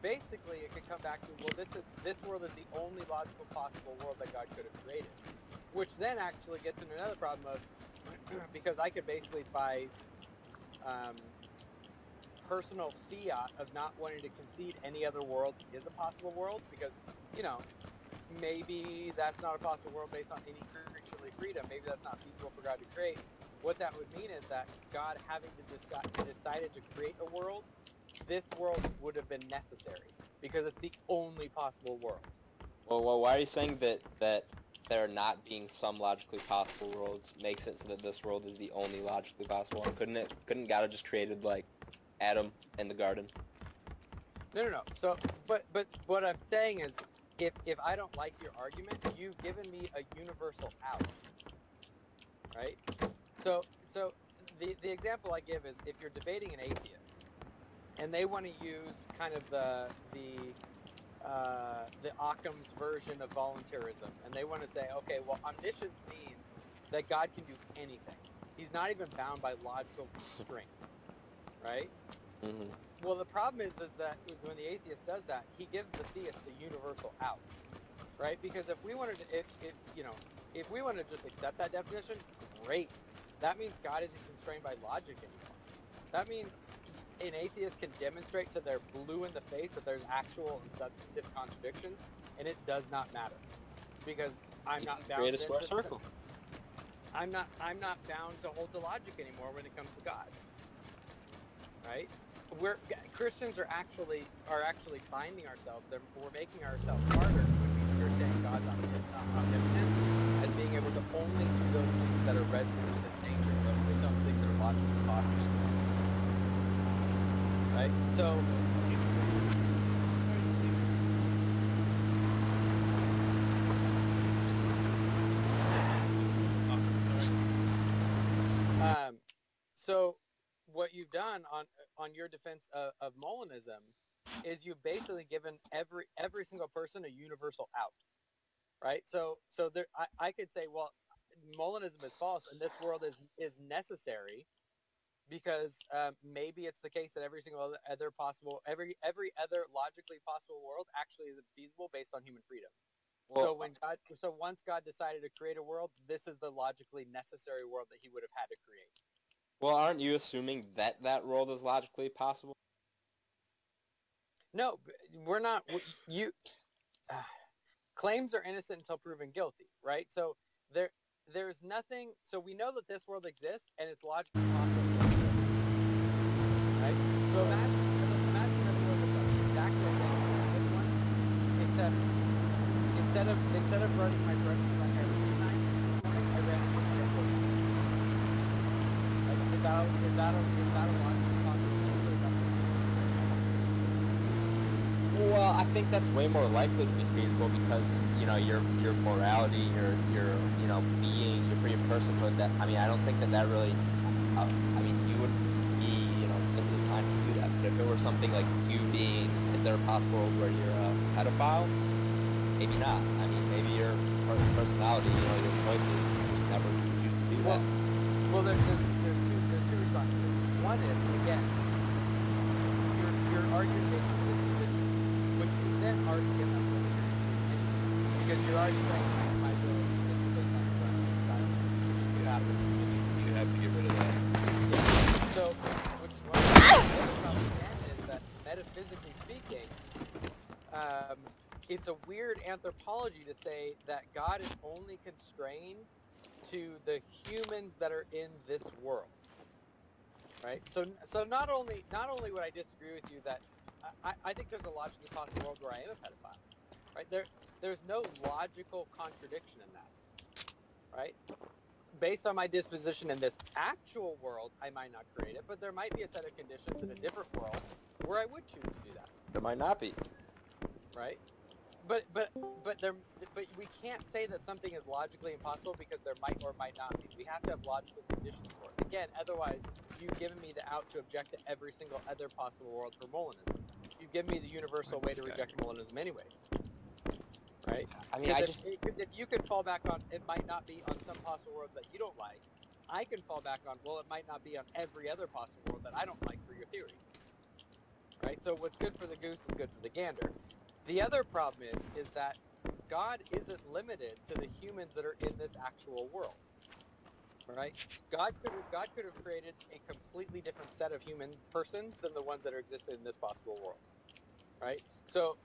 basically, it could come back to, well, this world is the only logical possible world that God could have created. Which then actually gets into another problem of, because I could basically, by personal fiat of not wanting to concede any other world is a possible world, because, you know, maybe that's not a possible world based on any creaturely freedom. Maybe that's not feasible for God to create. What that would mean is that God, having decided to create a world, this world would have been necessary because it's the only possible world. Well, why are you saying that there not being some logically possible worlds makes it so that this world is the only logically possible one? Couldn't God have just created, like, Adam in the garden? No. So, but what I'm saying is, if I don't like your argument, you've given me a universal out, right? So the example I give is, if you're debating an atheist, and they want to use kind of the Occam's version of voluntarism, and they want to say, okay, well, omniscience means that God can do anything. He's not even bound by logical constraint, right? Mm-hmm. Well, the problem is that when the atheist does that, he gives the theist the universal out, right? Because if we wanted to, if we want to just accept that definition, great. That means God isn't constrained by logic anymore. That means an atheist can demonstrate to their blue in the face that there's actual and substantive contradictions, and it does not matter, because I'm not bound. Create a square circle. I'm not bound to hold to logic anymore when it comes to God. Right? Christians are actually finding ourselves. We're making ourselves smarter when we understand God's omnipotence as being able to only do those things that are resonant with His nature, those things that are logically possible. Right? So, so what you've done on your defense of Molinism is you've basically given every single person a universal out, right? So there, I could say, well, Molinism is false, and this world is necessary, because maybe it's the case that every other logically possible world actually isn't feasible based on human freedom. Well, so once God decided to create a world, this is the logically necessary world that He would have had to create. Well, aren't you assuming that world is logically possible? No, we're not. Claims are innocent until proven guilty, right? So there's nothing. So we know that this world exists and it's logically possible, right? So imagine a world that's exactly the same as this one, except instead of running my brush through my hair tonight, I ran it through my airport. Like, is that a logically possible world? Well, I think that's way more likely to be feasible, because, you know, your morality, your being, your personhood. That, I mean, I don't think that really. I mean, you would be, this is time to do that. But if it were something like you being, is there a possible world where you're a pedophile? Maybe not. I mean, maybe your personality, your choices, you just never choose to do that. Well, there's two responses. One is, again, you're arguing based on this position, which you then already give them because you're already saying my ability is based on You have to get rid of that. Yeah. So, which is what I'm talking about again is that, metaphysically speaking, it's a weird anthropology to say that God is only constrained to the humans that are in this world, right? So not only would I disagree with you that I think there's a logically possible world where I am a pedophile, right? There's no logical contradiction in that, right? Based on my disposition in this actual world, I might not create it, but there might be a set of conditions in a different world where I would choose to do that, There might not be. right? But we can't say that something is logically impossible because there might or might not be. We have to have logical conditions for it. Again, otherwise, you've given me the out to object to every single other possible world for Molinism. You've given me the universal way to reject Molinism anyways. Right? I mean, if you could fall back on it might not be on some possible worlds that you don't like, I can fall back on, well, it might not be on every other possible world that I don't like for your theory. Right? So what's good for the goose is good for the gander. The other problem is that God isn't limited to the humans that are in this actual world. Right? God could have created a completely different set of human persons than the ones that are existed in this possible world. Right? So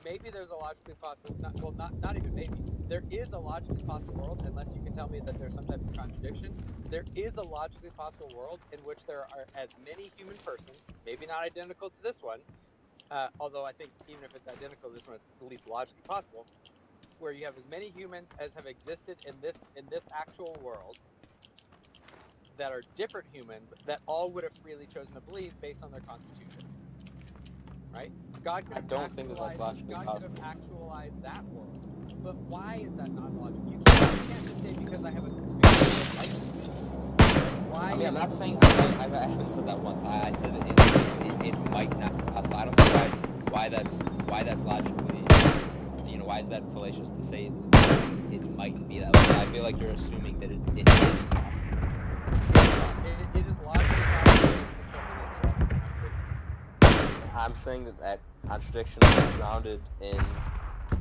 maybe there's a logically possible, not even maybe. There is a logically possible world, unless you can tell me that there's some type of contradiction. There is a logically possible world in which there are as many human persons, maybe not identical to this one, although I think even if it's identical to this one, it's at least logically possible, where you have as many humans as have existed in this actual world that are different humans that all would have freely chosen to believe based on their constitution. Right? God could have actualized that world. But why is that not logical? You can't just say because I have a why? I mean, I'm not saying I haven't said that once. I said that it might not be possible. I don't see why that's logically. You know, why is that fallacious to say it might be that way? I feel like you're assuming that it is possible. It is logically possible. I'm saying that contradiction is grounded in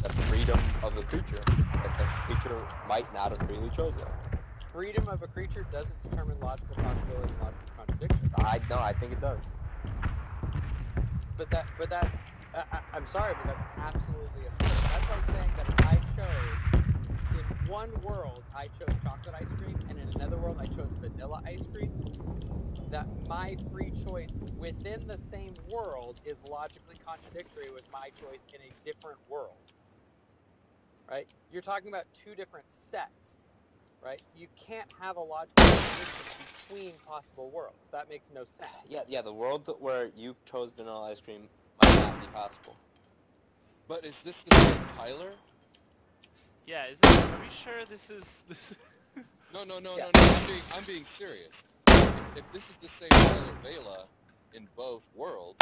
the freedom of the creature. That the creature might not have freely chosen it. Freedom of a creature doesn't determine logical possibility and logical contradiction. I think it does. But that I'm sorry, but that's absolutely absurd. That's like saying that if I chose, in one world I chose chocolate ice cream, and in another world I chose vanilla ice cream, that my free choice within the same world is logically contradictory with my choice in a different world. Right? You're talking about two different sets. Right? You can't have a logical contradiction between possible worlds. That makes no sense. Yeah, the world where you chose vanilla ice cream might not be possible. But is this the same Tyler? Yeah, are we sure this is... No, I'm being serious. If this is the same Tyler Vela in both worlds,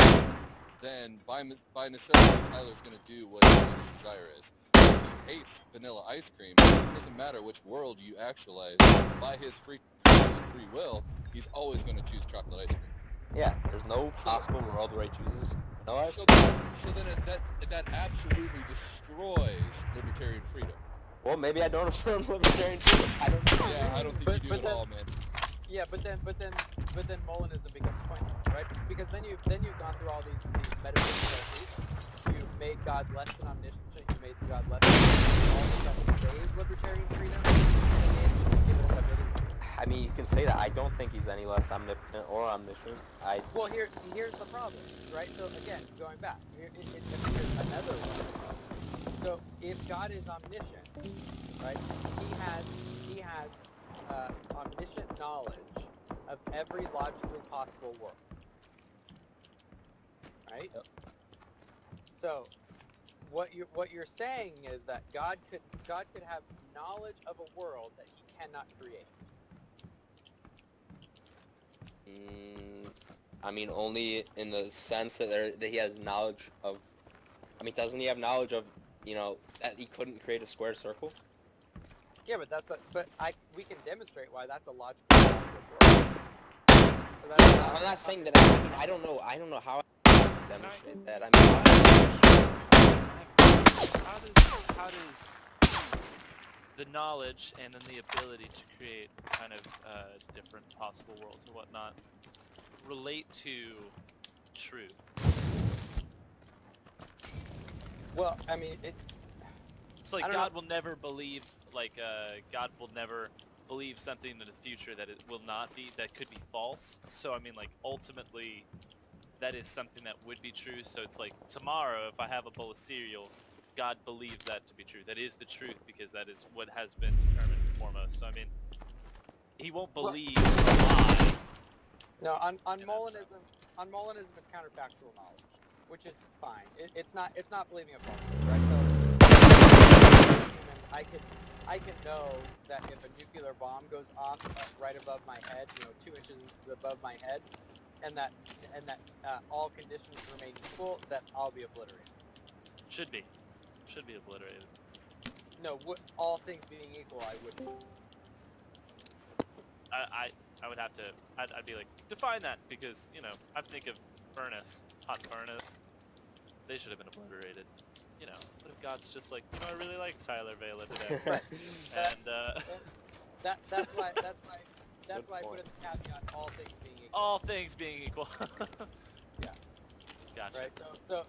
then by necessity, Tyler's going to do what his desire is. If he hates vanilla ice cream, it doesn't matter which world you actualize. By his free will, he's always going to choose chocolate ice cream. Yeah, there's no possible world where he chooses vanilla ice cream. So then that absolutely destroys libertarian freedom. Well, maybe I don't affirm libertarian freedom. I don't know. Yeah, I don't think you do at all, man. Yeah, but then Molinism becomes pointless, right? Because then you've gone through all these metaphysical things. You've made God less than omniscient. You made God less than all of a sudden saves libertarian freedom, and then you just give it a ability. I mean, you can say that. I don't think he's any less omnipotent or omniscient. Well, here's the problem, right? So again, going back, here's another one. So if God is omniscient, right? He has omniscient knowledge of every logically possible world, right? Yep. So what you're saying is that God could have knowledge of a world that he cannot create. I mean, only in the sense that he has knowledge of. I mean, doesn't he have knowledge of, you know, that he couldn't create a square circle? Yeah, but we can demonstrate why that's a logical possible world. I'm not saying that. I mean, I don't know how I demonstrate that. I mean, how does the knowledge and then the ability to create kind of different possible worlds or whatnot relate to truth? Well, I mean, it's like God will never believe, God will never believe something in the future that it will not be, that could be false. So, I mean, like, ultimately, that is something that would be true. So it's like tomorrow, if I have a bowl of cereal, God believes that to be true. That is the truth because that is what has been determined foremost. So I mean, he won't believe a lie. No, on in that Molinism, sense. it's counterfactual knowledge, which is fine. It's not believing a falsehood, right? So I can know that if a nuclear bomb goes off right above my head, 2 inches above my head, and that all conditions remain equal, that I'll be obliterated. Should be obliterated. No, all things being equal, I would. I would have to. I'd be like, define that because I think of furnace, hot furnace. They should have been obliterated. What if God's just like, I really like Tyler Vela today, and that's why I put in the caveat, all things being equal. all things being equal. Yeah. Gotcha. Right.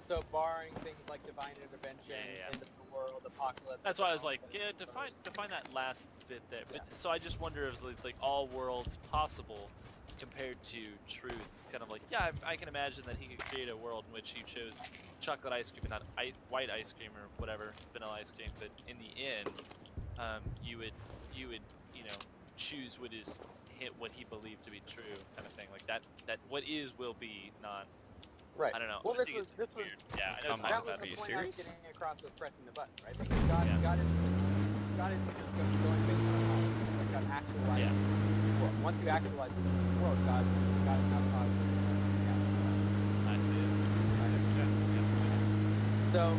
So barring things like divine intervention, end of the world, apocalypse. That's why I was like, yeah, define that last bit there. But so I just wonder if it's like all worlds possible compared to truth. It's kind of like, yeah, I can imagine that he could create a world in which he chose chocolate ice cream and not white ice cream or whatever, vanilla ice cream. But in the end, you would choose what he believed to be true, kind of thing. Like that what is will be, not. Right. I don't know. Well, I this think was it's weird. Yeah, I know it's that not was about the it. point I was getting across with pressing the button, right? Because God isn't just going based on a knowledge. Like God actualizes the world. Once you actualize the world, God is now causing. I see. It's So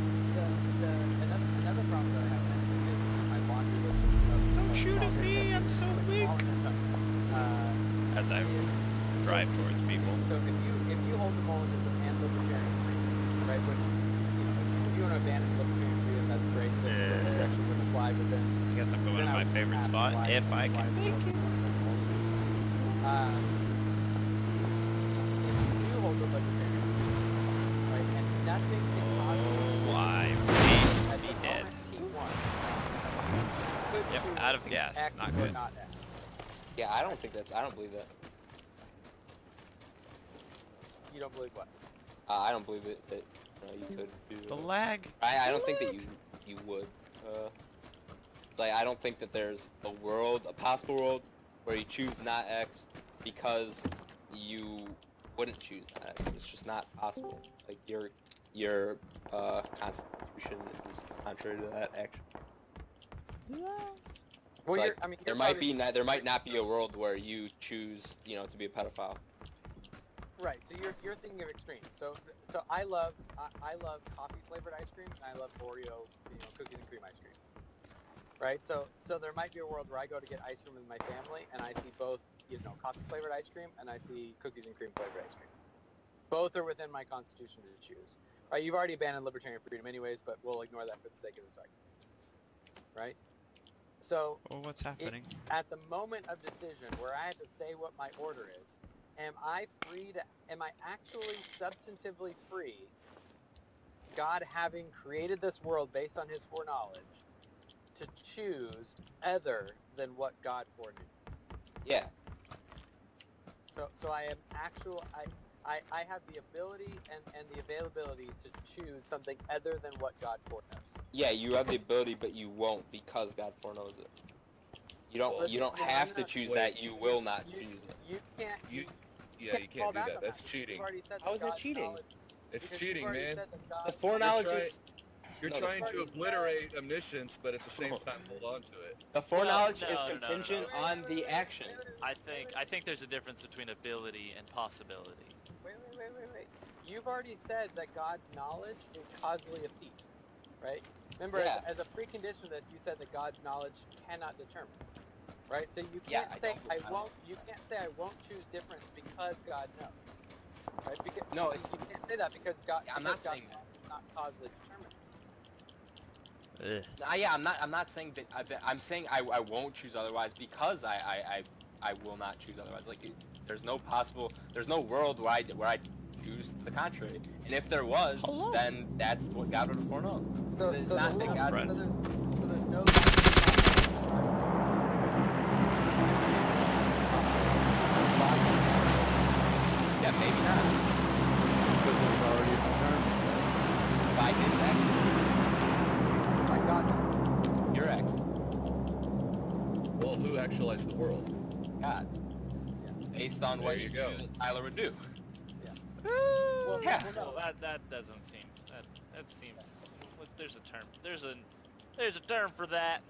another problem that I have is my laundry list of Don't shoot at me! I'm so weak. As I drive towards people. So if you hold the Molinism and libertarian freedom, right? Which if you want to abandon libertarian freedom, that's great. That actually wouldn't apply, but then I guess I'm going to my favorite spot if I can make it. If you hold the libertarian freedom, right, and nothing can Oh, I at may the be dead. moment T1 could Yep, choose out of gas. X Not or good. not X. Yeah, I don't believe that. You don't believe what? I don't believe it that you could do. The lag. I don't think that you would. Like I don't think that there's a possible world where you choose not X because you wouldn't choose not X. It's just not possible. Like your constitution is contrary to that action. Well, Like, there might not be a world where you choose, to be a pedophile. Right. So you're thinking of extremes. So I love coffee flavored ice cream and I love Oreo, cookies and cream ice cream. Right. So there might be a world where I go to get ice cream with my family and I see both, coffee flavored ice cream and I see cookies and cream flavored ice cream. Both are within my constitution to choose. Right. You've already abandoned libertarian freedom anyways, but we'll ignore that for the sake of this argument. Right. So, what's happening? At the moment of decision, where I have to say what my order is, am I actually substantively free, God having created this world based on his foreknowledge, to choose other than what God foreknew? Yeah. So I am I have the ability and the availability to choose something other than what God foreknows. Yeah, you have the ability, but you won't because God foreknows it. You don't have to choose that. You will not choose it. You can't. You can't do that. That's cheating. How is that cheating? It's cheating, man. The foreknowledge is. You're trying to obliterate omniscience, but at the same time hold on to it. The foreknowledge is contingent on the action. I think there's a difference between ability and possibility. Wait. You've already said that God's knowledge is causally effete, right? Remember, as a precondition of this, you said that God's knowledge cannot determine, right? So you can't say I won't choose difference because God knows, right? Because you can't say that because God. I'm not saying that. Is not causally determined. I'm not saying that. I'm saying I won't choose otherwise because I will not choose otherwise. Like there's no world where I choose the contrary. And if there was, then that's what God would have foreknown. It's not that God. So there's no. Yeah, maybe not. who actualized the world? God. Based on what There you go. knew that Tyler would do. Well, Yeah. well, that doesn't seem that seems. There's a term. There's a term for that.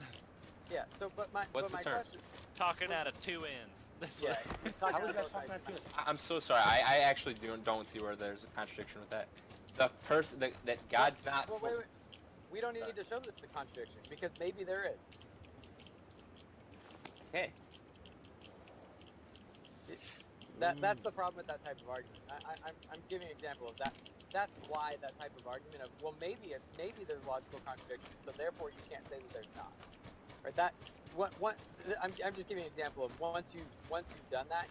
Yeah. So, What's the my term? question. Talking out of two ends. That's Yeah. what. How is that talking about humans? I'm so sorry. I actually don't see where there's a contradiction with that. The person that God's not. Well, wait. We don't need to show the contradiction because maybe there is. Okay. That's the problem with that type of argument. I'm giving an example of that. That's why that type of argument of, well, maybe there's logical contradictions, but therefore you can't say that there's not. Right? That I'm just giving an example of once you've done that,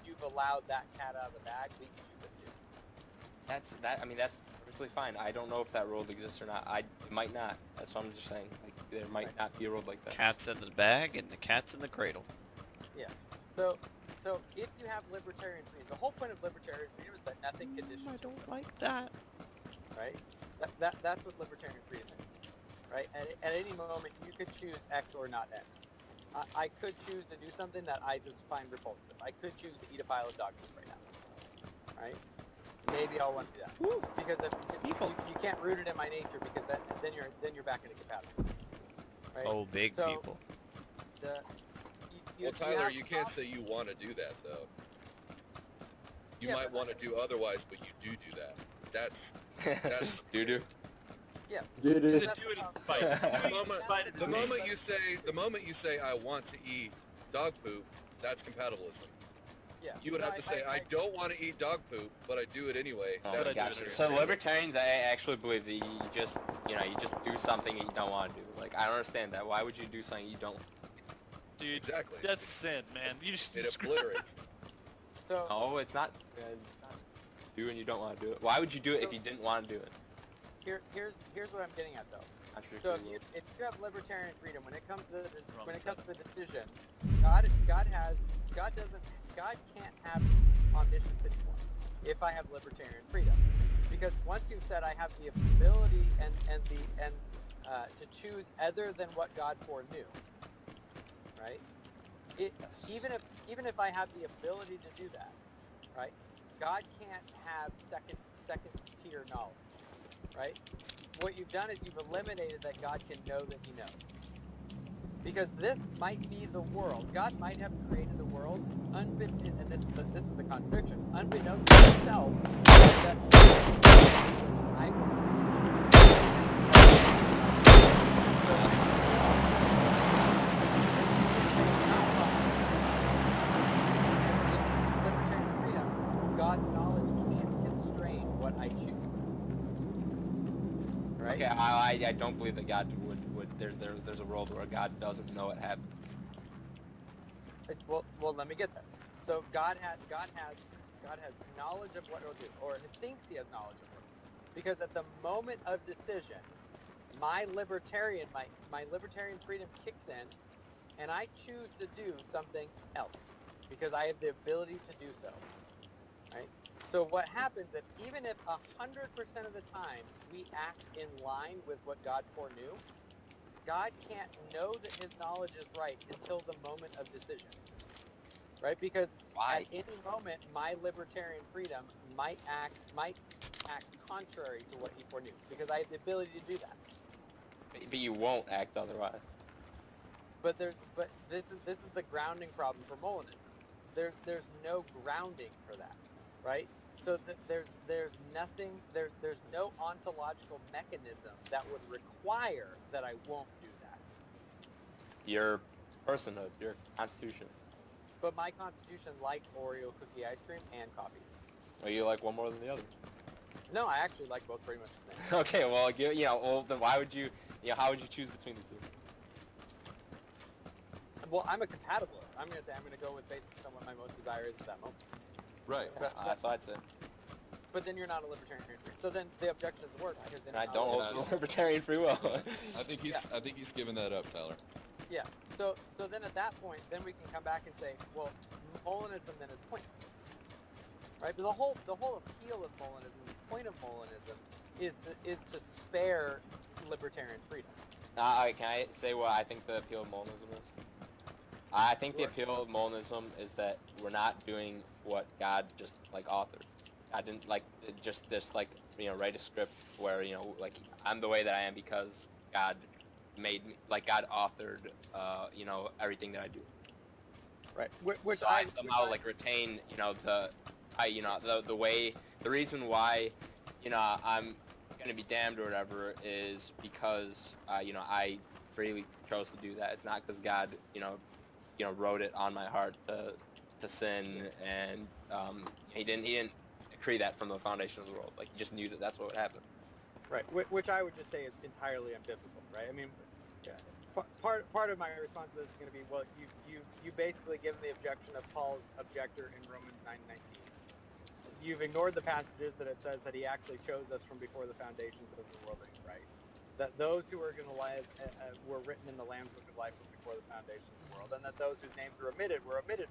you've allowed that cat out of the bag. We can use it too. I mean, that's perfectly fine. I don't know if that world exists or not. It might not. That's what I'm just saying. Like, there might not be a world like that. Cat's in the bag and the cat's in the cradle. Yeah. So if you have libertarian freedom, the whole point of libertarian freedom is that nothing conditions. I don't like that. Right? That's what libertarian freedom is. Right? At any moment, you could choose X or not X. I could choose to do something that I just find repulsive. I could choose to eat a pile of dog food right now. Right? Maybe I'll want to do that. Woo. Because if you can't root it in my nature, because then you're back into compatibility. Right? Oh, big So, people. Well, Tyler, you can't say you want to do that, though. You might want to do otherwise, but you do that. That's do. Yeah. He's a do it in spite. the moment you say I want to eat dog poop, that's compatibilism. Yeah. You would have to say I don't want to eat dog poop, but I do it anyway. Oh, That's gotcha. So libertarians, I actually believe that you just do something you don't want to do. Like, I don't understand that. Why would you do something you don't? Dude, exactly. That's sin, man. You just it obliterates. So. Oh, it's not. Do and you don't want to do it. Why would you do it if you didn't want to do it? Here's what I'm getting at though. So if you have libertarian freedom, when it comes to the decision, God can't have omniscience anymore if I have libertarian freedom, because once you've said I have the ability to choose other than what God foreknew, right? Even if I have the ability to do that, right? God can't have second tier knowledge, right? What you've done is you've eliminated that God can know that he knows. Because this might be the world. God might have created the world unbeknownst, and this is the contradiction, unbeknownst to himself, that I God's knowledge can't constrain what I choose. Right? Okay, I don't believe that God would. There's a world where God doesn't know what happened. Well, let me get that. So God has knowledge of what he'll do, or he thinks he has knowledge of it, because at the moment of decision, my libertarian freedom kicks in, and I choose to do something else because I have the ability to do so. Right? So what happens if even if 100% of the time we act in line with what God foreknew, God can't know that his knowledge is right until the moment of decision. Right? Because at any moment my libertarian freedom might act contrary to what he foreknew, because I have the ability to do that. But you won't act otherwise. But this is the grounding problem for Molinism. There's no grounding for that, right? So there's no ontological mechanism that would require that I won't do that. Your personhood, your constitution. But my constitution likes Oreo cookie ice cream and coffee. Or you like one more than the other? No, I actually like both pretty much the same. Okay, well, then why would you, how would you choose between the two? Well, I'm a compatibilist. I'm going to say I'm going to go with based on what my most desire is at that moment. Right. That's what I'd say. But then you're not a libertarian. So then the objection doesn't work. Because then I don't hold libertarian free will. I think he's given that up, Tyler. Yeah. So then at that point, then we can come back and say, well, Molinism then is pointless. Right? But the whole appeal of Molinism, the point of Molinism, is to spare libertarian freedom. Can I say what I think the appeal of Molinism is? I think the appeal of Molinism is that we're not doing what God just like authored. I didn't like just this like write a script where like I'm the way that I am because God made me, like God authored everything that I do. Right. Which So I somehow like retain the reason why I'm gonna be damned or whatever is because I freely chose to do that. It's not because God wrote it on my heart to sin, and he didn't decree that from the foundation of the world. Like he just knew that that's what would happen. Right. Which I would just say is entirely unbiblical. Right. I mean, part of my response to this is going to be, well, you basically given the objection of Paul's objector in Romans 9:19. You've ignored the passages that it says that he actually chose us from before the foundations of the world in Christ. That those who are going to live were written in the Lamb's Book of Life from before the foundations of the world, and that those whose names were omitted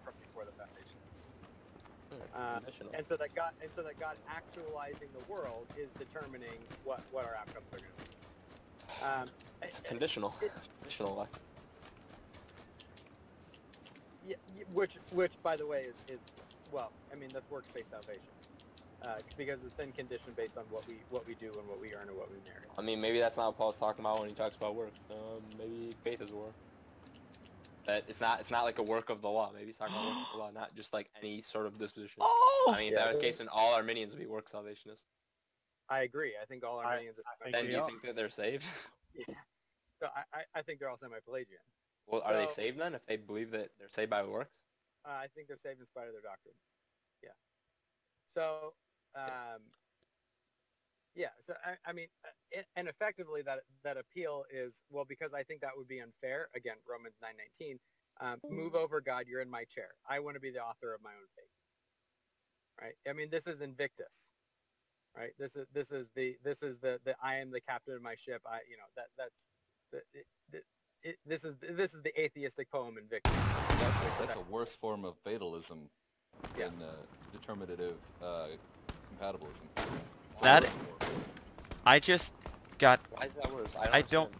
from before the foundations. And so that God actualizing the world is determining what our outcomes are going to be. It's conditional. Conditional life. Yeah, which by the way is well, I mean that's works-based salvation, because it's then conditioned based on what we do and what we earn and what we merit. I mean, maybe that's not what Paul's talking about when he talks about work. Maybe faith is work. That it's not like a work of the law. Maybe he's talking about work of the law, not just like any sort of disposition. I mean, if that was the case, then all Arminians would be work salvationists. I agree. I think all Arminians. Then do you think that they're saved? Yeah. So I think they're all semi-Pelagian. Well, are they saved then if they believe that they're saved by works? I think they're saved in spite of their doctrine. Yeah. So, So I mean, and effectively that appeal is, well, because I think that would be unfair. Again, Romans 9:19. Move over, God. You're in my chair. I want to be the author of my own fate. Right. I mean, this is Invictus. Right. This is the I am the captain of my ship. This is the atheistic poem Invictus. That's a worse form of fatalism than determinative compatibilism. I just got. Why is that worse? I don't.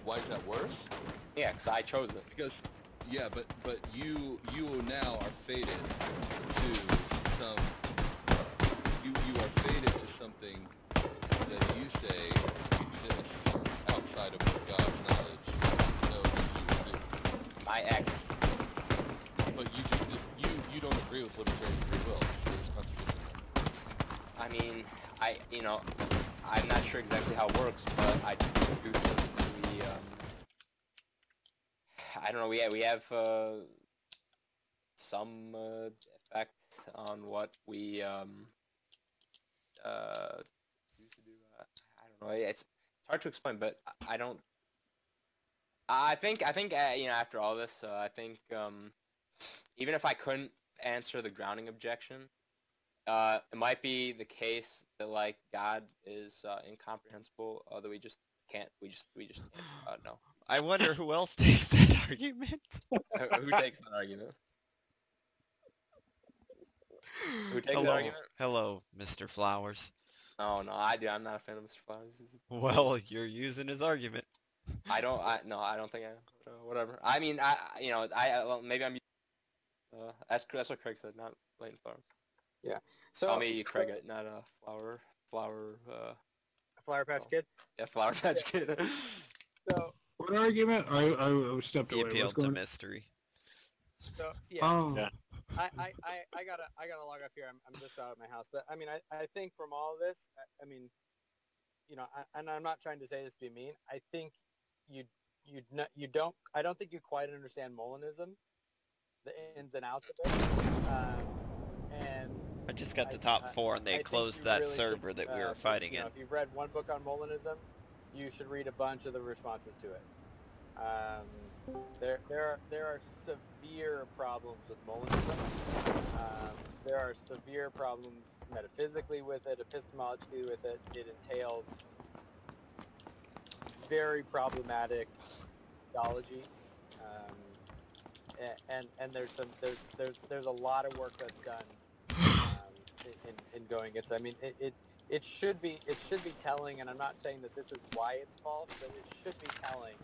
Why is that worse? Yeah, because I chose it. Because but you now are fated to some. You are fated to something that you say exists outside of what God's knowledge knows you will do. My act. But you don't agree with libertarian free will, so there's a contradiction there. I mean, I'm not sure exactly how it works, but I do think we, I don't know, we have some effect on what we choose to do. I don't know. It's hard to explain, but I think after all this, I think even if I couldn't answer the grounding objection, it might be the case that like God is incomprehensible, that we just can't know. I wonder who else takes that argument. Who takes that argument? Who takes that argument? Hello, Mr. Flowers. Oh no, I do. I'm not a fan of Mr. Flowers. Well, you're using his argument. I don't think I am. Whatever. I mean, maybe I'm. That's what Craig said, not Leighton Flowers. Yeah. So call me Craig, not Flower. Flower Patch Kid. Yeah, Flower Patch Kid. So what argument? I stepped away. He appealed to mystery. So yeah. Oh. Yeah. I gotta log off here. I'm just out of my house, but I mean, I think from all of this, I mean, and I'm not trying to say this to be mean. I think I don't think you quite understand Molinism, the ins and outs of it, and I just got the top 4, and they closed that really server that we were fighting in. If you've read one book on Molinism, you should read a bunch of the responses to it. There are severe problems with Molinism. There are severe problems metaphysically with it, epistemologically with it. It entails very problematic theology, and there's a lot of work that's done in going against it. I mean, it should be telling, and I'm not saying that this is why it's false, but it should be telling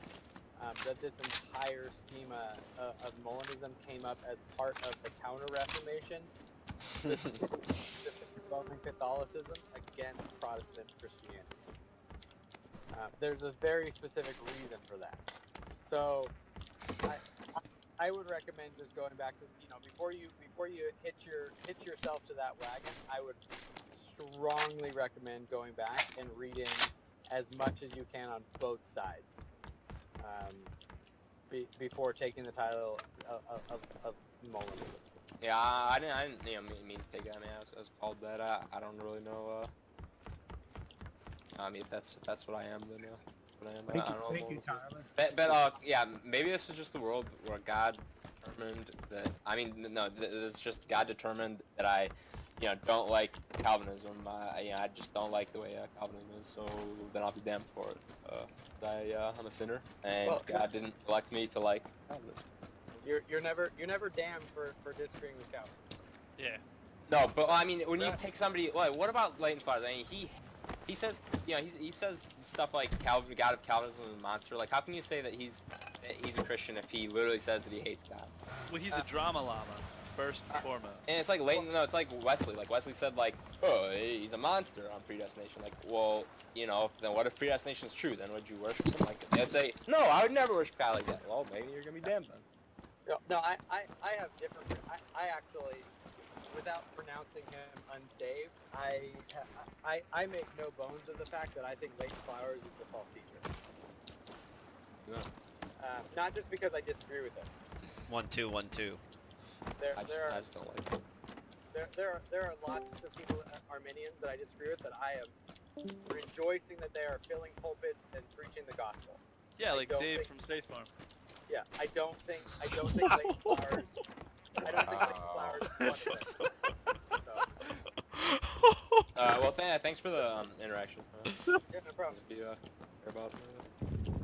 that this entire schema of Molinism came up as part of the Counter-Reformation, this Roman Catholicism against Protestant Christianity. There's a very specific reason for that. So I would recommend just going back to, before you hitch yourself to that wagon, I would strongly recommend going back and reading as much as you can on both sides before taking the title of Molinism. Yeah, I didn't mean to take it. I mean, I was called that. I don't really know. I mean, if that's what I am, then what I am. I don't know. Thank you, Tyler. But yeah, maybe this is just the world where God determined that. I mean, no, it's just God determined that I, don't like Calvinism. I just don't like the way Calvinism is. So then I'll be damned for it. I'm a sinner, and God didn't elect me to like Calvinism. You're never damned for disagreeing with Calvin. Yeah. No, but I mean, when you take somebody, like, what about Leighton Flowers? I mean, he says, he says stuff like God of Calvinism is a monster. Like, how can you say that he's a Christian if he literally says that he hates God? Well, he's a drama llama, first and foremost. And it's like Leighton, no, it's like Wesley. Like, Wesley said, like, oh, he's a monster on predestination. Like, well, then what if predestination is true? Then would you worship him? Like, they say, no, I would never worship God like that. Well, maybe you're gonna be damned then. No, I have different. I actually, without pronouncing him unsaved, I make no bones of the fact that I think Leighton Flowers is the false teacher. Yeah. Not just because I disagree with him. 1-2, 1-2. I just don't like him. There are lots of people, Arminians, that I disagree with, that I am rejoicing that they are filling pulpits and preaching the gospel. Yeah, like Dave from State Farm. Yeah, I don't think Leighton Flowers. I don't think Leighton Flowers is one of them. Well, thanks for the interaction. Yeah, no problem.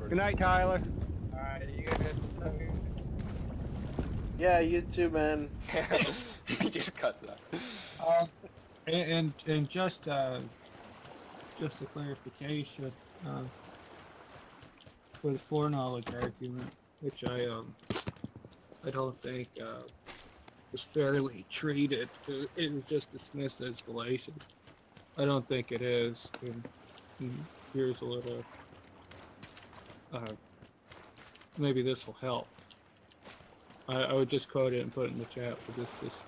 Good night, Tyler. All right, you guys. Yeah, you too, man. He just cuts out. And just a clarification for the foreknowledge argument, which I don't think was fairly treated. It was just dismissed as fallacious. I don't think it is. And here's a little. Maybe this will help. I would just quote it and put it in the chat, because this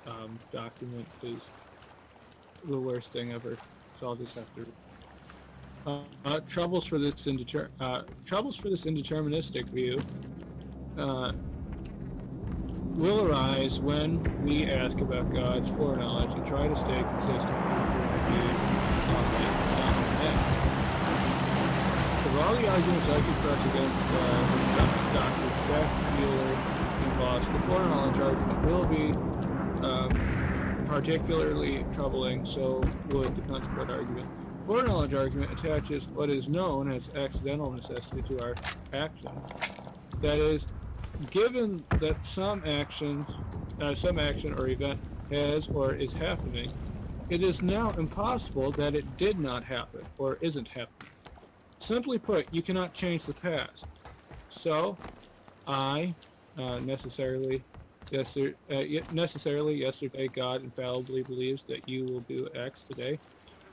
document is the worst thing ever. So I'll just have to. Troubles for this indeterministic view will arise when we ask about God's foreknowledge and try to stay consistent with our views on that. Of all the arguments I could press against Dr. Beck, Mueller, and Voss, the foreknowledge argument will be particularly troubling, so would the consequent argument. The foreknowledge argument attaches what is known as accidental necessity to our actions. That is, given that some action or event has or is happening, it is now impossible that it did not happen or isn't happening. Simply put, you cannot change the past. So, necessarily yesterday, God infallibly believes that you will do X today.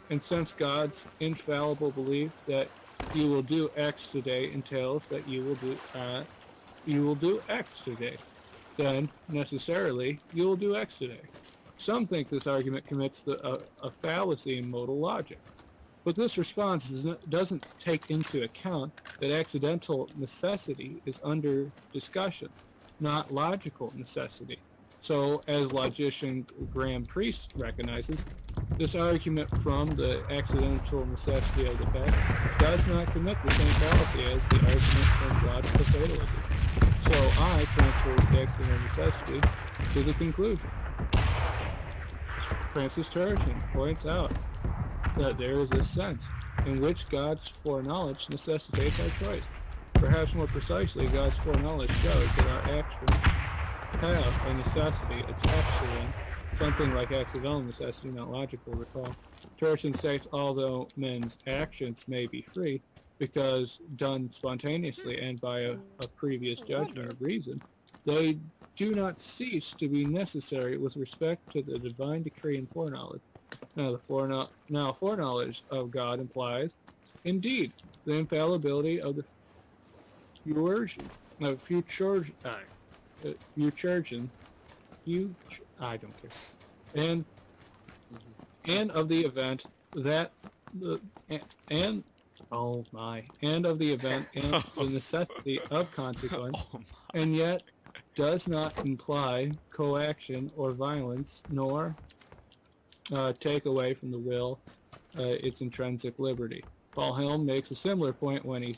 And since God's infallible belief that you will do X today entails that you will do X today, then necessarily you will do X today. Some think this argument commits a fallacy in modal logic, but this response doesn't take into account that accidental necessity is under discussion, not logical necessity. So, as logician Graham Priest recognizes, this argument from the accidental necessity of the past does not commit the same fallacy as the argument from logical fatalism. So I transfers the accidental necessity to the conclusion. Francis Turgeon points out that there is a sense in which God's foreknowledge necessitates our choice. Perhaps more precisely, God's foreknowledge shows that our actions have a necessity attached to them, something like accidental necessity, not logical recall. Turgeon states, although men's actions may be free, because done spontaneously and by a previous judgment of reason, they do not cease to be necessary with respect to the divine decree and foreknowledge. Now, foreknowledge of God implies, indeed, the infallibility of the I don't care, and of the event that and of the event and the necessity of consequence, and yet does not imply coaction or violence, nor take away from the will its intrinsic liberty. Paul Helm makes a similar point when he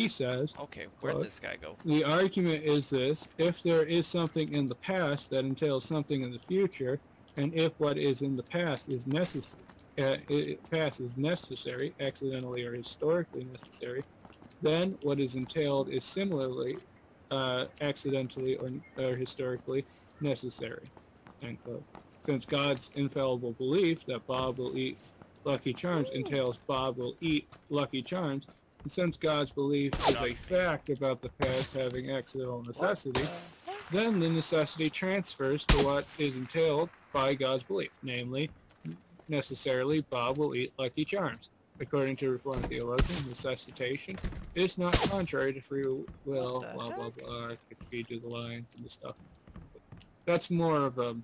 says, Okay, where'd this guy go? the argument is this: if there is something in the past that entails something in the future, and if what is in the past is necessary, accidentally or historically necessary, then what is entailed is similarly accidentally or historically necessary. End quote. Since God's infallible belief that Bob will eat Lucky Charms entails Bob will eat Lucky Charms, and since God's belief is a fact about the past having accidental necessity, then the necessity transfers to what is entailed by God's belief, namely, necessarily Bob will eat Lucky Charms. According to Reformed theologians, necessitation is not contrary to free will, blah, blah, blah. I could feed you the lines and the stuff. That's more of a...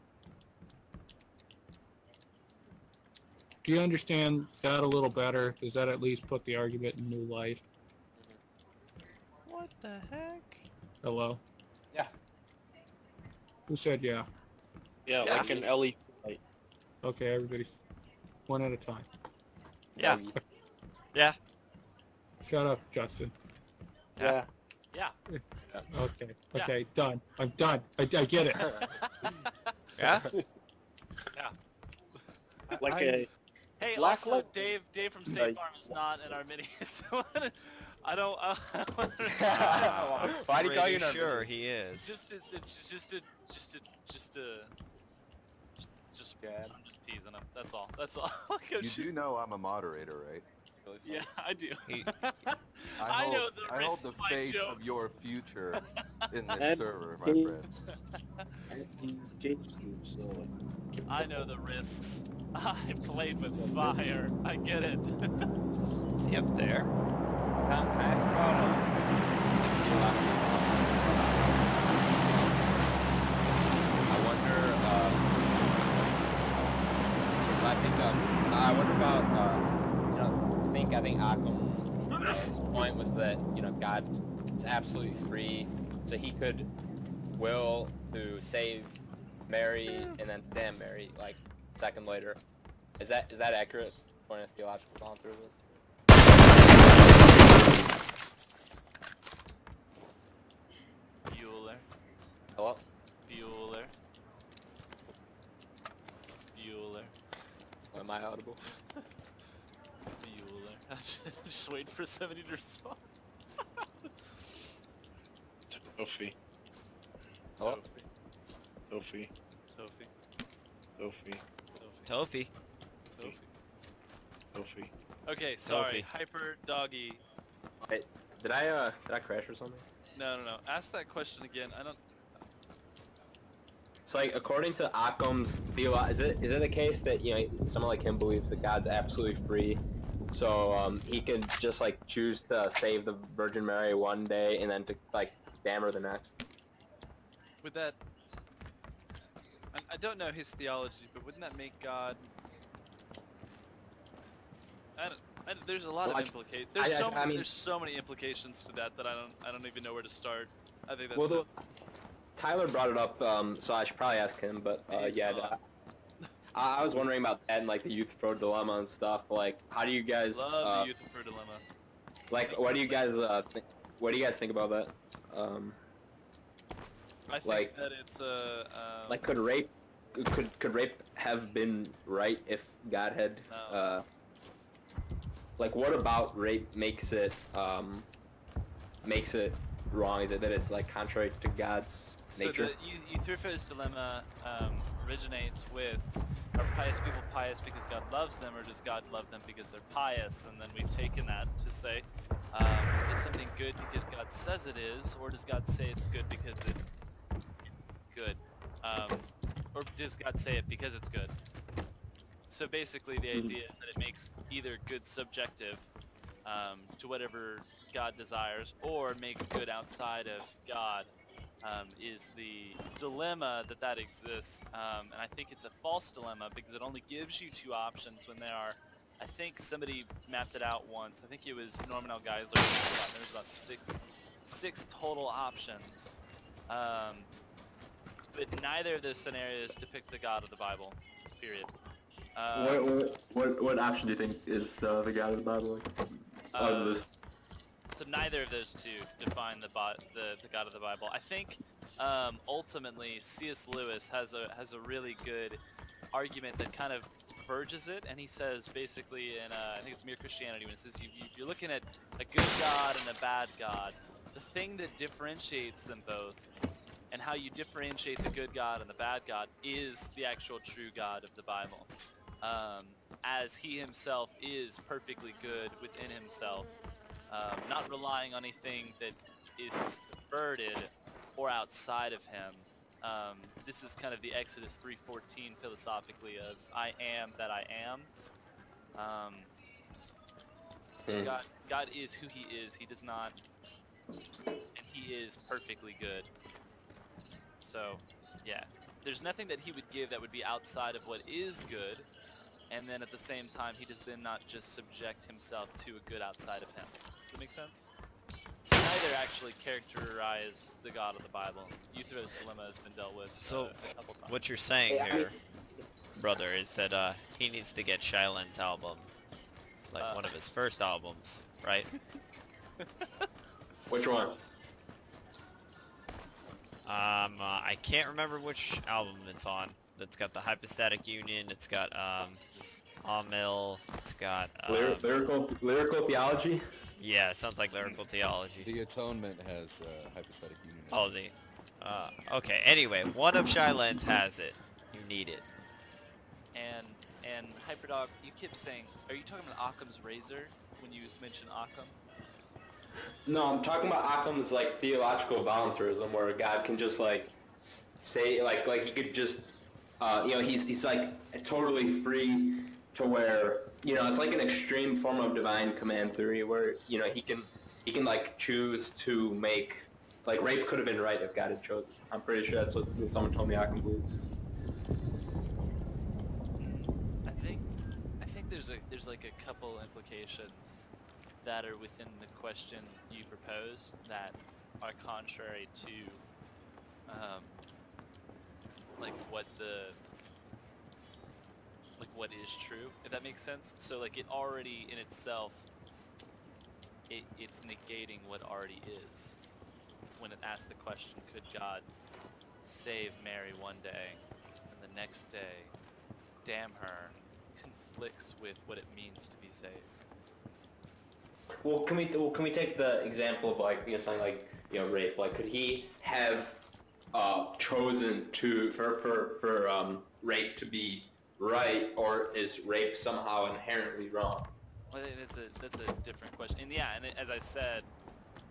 Do you understand that a little better? Does that at least put the argument in new light? What the heck? Hello? Yeah. Who said yeah? Yeah, like an LED light. Okay, everybody. One at a time. Yeah. Yeah. Shut up, Justin. Yeah. Yeah. Okay. Okay, done. I'm done. I get it. Yeah? Yeah. Like a... Hey, Black also, light- Dave from State Like- Farm is not an Arminius. So I don't. Why do you call you an Pretty sure Arminian? he is. I'm just teasing him. That's all. That's all. You do know I'm a moderator, right? Yeah, I do. I know the I hold risks the of my fate jokes. of your future in this And server, my friend. I know the risks. I played with fire. I get it. Is he up there? Can I ask about I wonder. So I think I wonder about I think Occam's point was that God is absolutely free, so he could will to save Mary and then damn Mary like a second later. Is that accurate? Point of theological thought through this. Bueller. Hello? Bueller. Bueller. Am I audible? Bueller. Just waiting for 70 to respond. Sophie. Hello? Sophie. Sophie. Sophie. Tofi. Sophie. Sophie. Okay, sorry. Sophie. Hyper doggy. Wait, did I crash or something? No. Ask that question again. I don't. So like according to Occam's is it the case that someone like him believes that God's absolutely free, so he can just like choose to save the Virgin Mary one day and then to like damn her the next? Would that? I don't know his theology, but wouldn't that make God? There's a lot of implications. There's so many implications to that I don't even know where to start. I think that's. Tyler brought it up, so I should probably ask him. But yeah, I was wondering about that and like the Euthyphro dilemma and stuff. Like, how do you guys? Love the Euthyphro dilemma. Like, what do you guys? What do you guys think about that? I think that it's like, could rape have been right if God had? No. Like, what about rape makes it wrong? Is it that it's like contrary to God's nature? So the Euthyphro's dilemma originates with, are pious people pious because God loves them, or does God love them because they're pious? And then we've taken that to say, is something good because God says it is, or does God say it's good because it's good? Or does God say it because it's good? So basically the idea is that it makes either good subjective to whatever God desires, or makes good outside of God, is the dilemma that exists. And I think it's a false dilemma because it only gives you two options when there are, I think somebody mapped it out once. I think it was Norman L. Geisler. There was about six total options. But neither of those scenarios depict the God of the Bible, period. What option do you think is the God of the Bible? So neither of those two define the God of the Bible. I think ultimately C.S. Lewis has a really good argument that kind of verges it, and he says basically in I think it's Mere Christianity, when it says you're looking at a good God and a bad God. The thing that differentiates them both, and how you differentiate the good God and the bad God, is the actual true God of the Bible, as he himself is perfectly good within himself. Not relying on anything that is subverted or outside of him. This is kind of the Exodus 3:14 philosophically of I am that I am. So God is who he is. He does not, and he is perfectly good. So, yeah, there's nothing that he would give that would be outside of what is good, and then at the same time, he does then not just subject himself to a good outside of him. Does that make sense? So neither actually characterize the God of the Bible. Euthyphro's dilemma has been dealt with So, a couple times. what you're saying here, brother, is that he needs to get Shylin's album, like one of his first albums, right? Which one? I can't remember which album it's on. That's got the hypostatic union. It's got Amil. It's got lyrical theology. Yeah, it sounds like lyrical theology. The Atonement has hypostatic union. Oh, okay. Anyway, one of Shylin's has it. You need it. And Hyperdog, you keep saying, are you talking about Occam's razor when you mention Occam? No, I'm talking about Occam's like theological voluntarism, where God can just like say like he could just he's like totally free to where it's like an extreme form of divine command theory where he can like choose to make, like, rape could have been right if God had chosen. I'm pretty sure that's what someone told me Occam believed. I think there's like a couple implications that are within the question you proposed that are contrary to what is true, if that makes sense. So like it already in itself, it's negating what already is when it asks the question, could God save Mary one day and the next day damn her, conflicts with what it means to be saved. Well, can we take the example of like something like rape? Like, could he have chosen for rape to be right, or is rape somehow inherently wrong? Well, that's a different question. And yeah, and as I said,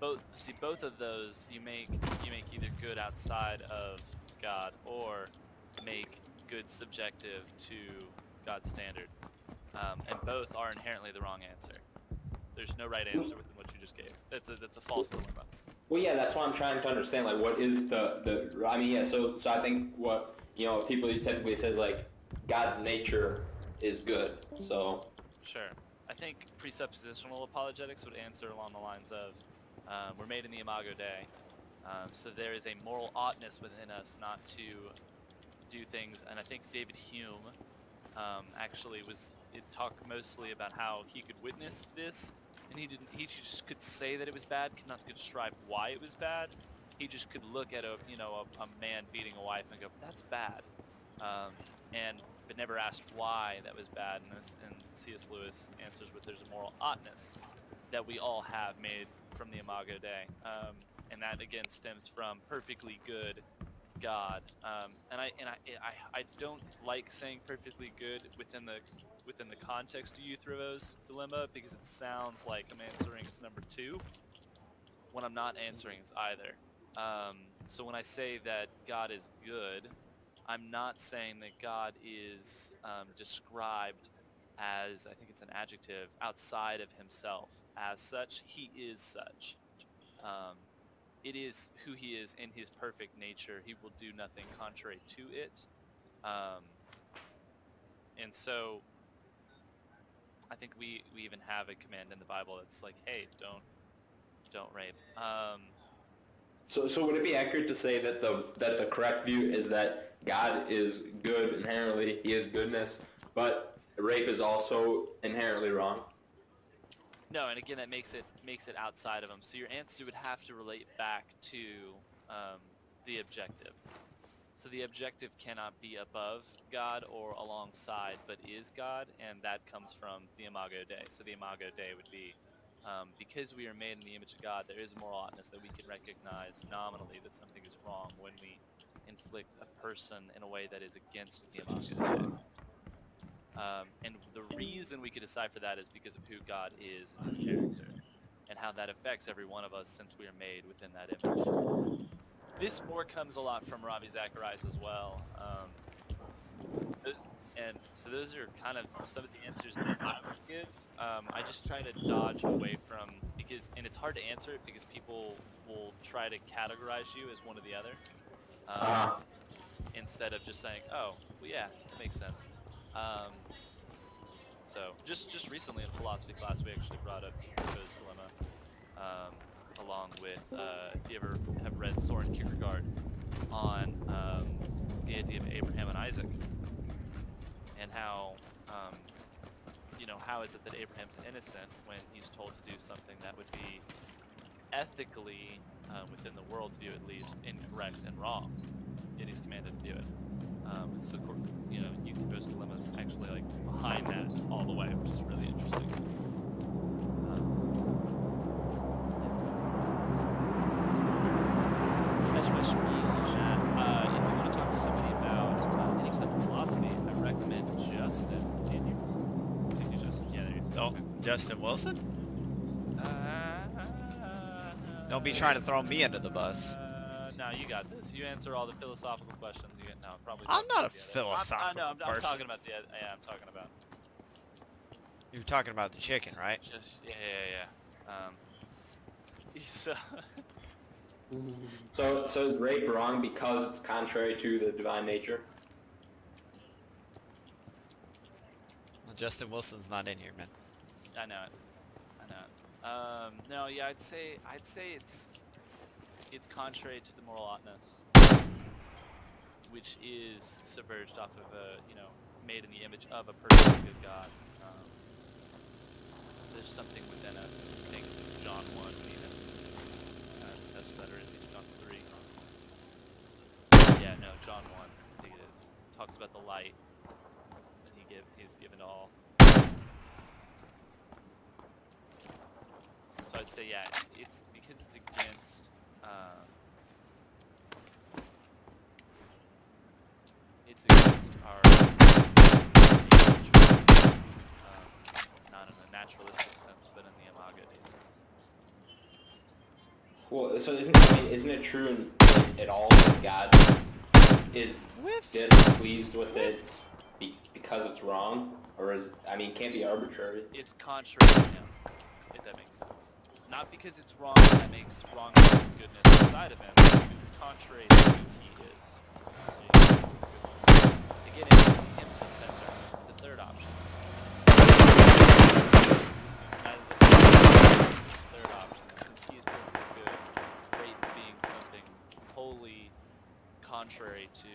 both of those you make either good outside of God or make good subjective to God's standard, and both are inherently the wrong answer. There's no right answer within what you just gave. That's a false dilemma. Well, yeah, that's why I'm trying to understand, like, what is I mean, yeah, so I think what, people typically says, like, God's nature is good, so. Sure. I think presuppositional apologetics would answer along the lines of, we're made in the imago Dei, so there is a moral oughtness within us not to do things, and I think David Hume actually talked mostly about how he could witness this, and he just could say that it was bad, could not describe why it was bad. He just could look at a man beating a wife and go, that's bad, but never asked why that was bad. And C.S. Lewis answers with, there's a moral oughtness that we all have made from the imago Dei. and that again stems from perfectly good God. And I don't like saying perfectly good within the context of Euthyro's dilemma, because it sounds like I'm answering as number 2 when I'm not answering as either. So when I say that God is good, I'm not saying that God is described as, I think it's an adjective, outside of himself. As such, he is such. It is who he is in his perfect nature. He will do nothing contrary to it. And so I think we even have a command in the Bible that's like, hey, don't rape. So would it be accurate to say that the correct view is that God is good inherently, he is goodness, but rape is also inherently wrong? No, and again, that makes it outside of him. So your answer would have to relate back to the objective. So the objective cannot be above God or alongside, but is God, and that comes from the Imago Dei. So the Imago Dei would be, because we are made in the image of God, there is a moral oughtness that we can recognize nominally that something is wrong when we inflict a person in a way that is against the Imago Dei. And the reason we could decipher that is because of who God is and his character, and how that affects every one of us since we are made within that image. This more comes a lot from Ravi Zacharias as well. And so those are kind of some of the answers that I would give. I just try to dodge away from, and it's hard to answer it because people will try to categorize you as one or the other, instead of just saying, oh, well, yeah, that makes sense. So just recently in philosophy class, we actually brought up Euthyro's dilemma, along with, if you ever have read Soren Kierkegaard on the idea of Abraham and Isaac, and how, how is it that Abraham's innocent when he's told to do something that would be ethically, within the world's view at least, incorrect and wrong, yet he's commanded to do it. And so, Euthyro's dilemma is actually like behind that all the way, which is really interesting. That's my spiel on that. If you want to talk to somebody about any kind of philosophy, I recommend Justin. Continue, Justin. Yeah, there you go. Oh, Justin Wilson? Don't be trying to throw me under the bus. No, you got this. You answer all the philosophical questions. You get, no, probably. I'm not a philosophical I'm person. talking about the. Yeah, I'm talking about. You're talking about the chicken, right? Just yeah. So is rape wrong because it's contrary to the divine nature? Well, Justin Wilson's not in here, man. I know it. No, yeah, I'd say it's contrary to the moral oughtness, which is subverged off of made in the image of a perfect good God. There's something within us. I think John 1 even. That's better in John 3. Yeah, no, John 1, I think it is. Talks about the light that he's given to all. So I'd say, yeah, it's because it's against, our nature, not in a naturalistic sense, but in the Imago Dei sense. Well, so isn't it true at all that God is displeased with it because it's wrong, or it can't be arbitrary? It's contrary to him, if that makes sense. Not because it's wrong, that makes wrongness and goodness inside of him, because it's contrary to who he is. Again, it's him at the center. It's a third option. Third option, since he is perfectly good, rape being something wholly contrary to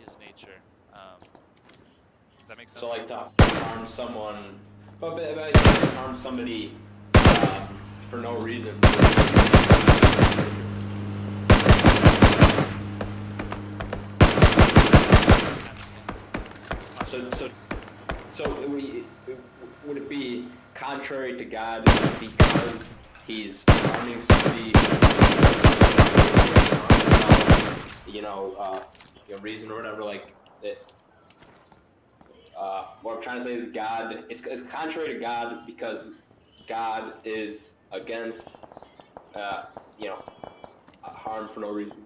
his nature. Does that make sense? So like to harm someone, but basically to harm somebody for no reason. So would it be contrary to God because he's harming somebody, reason or whatever, like it. What I'm trying to say is God. It's contrary to God because God is against, harm for no reason.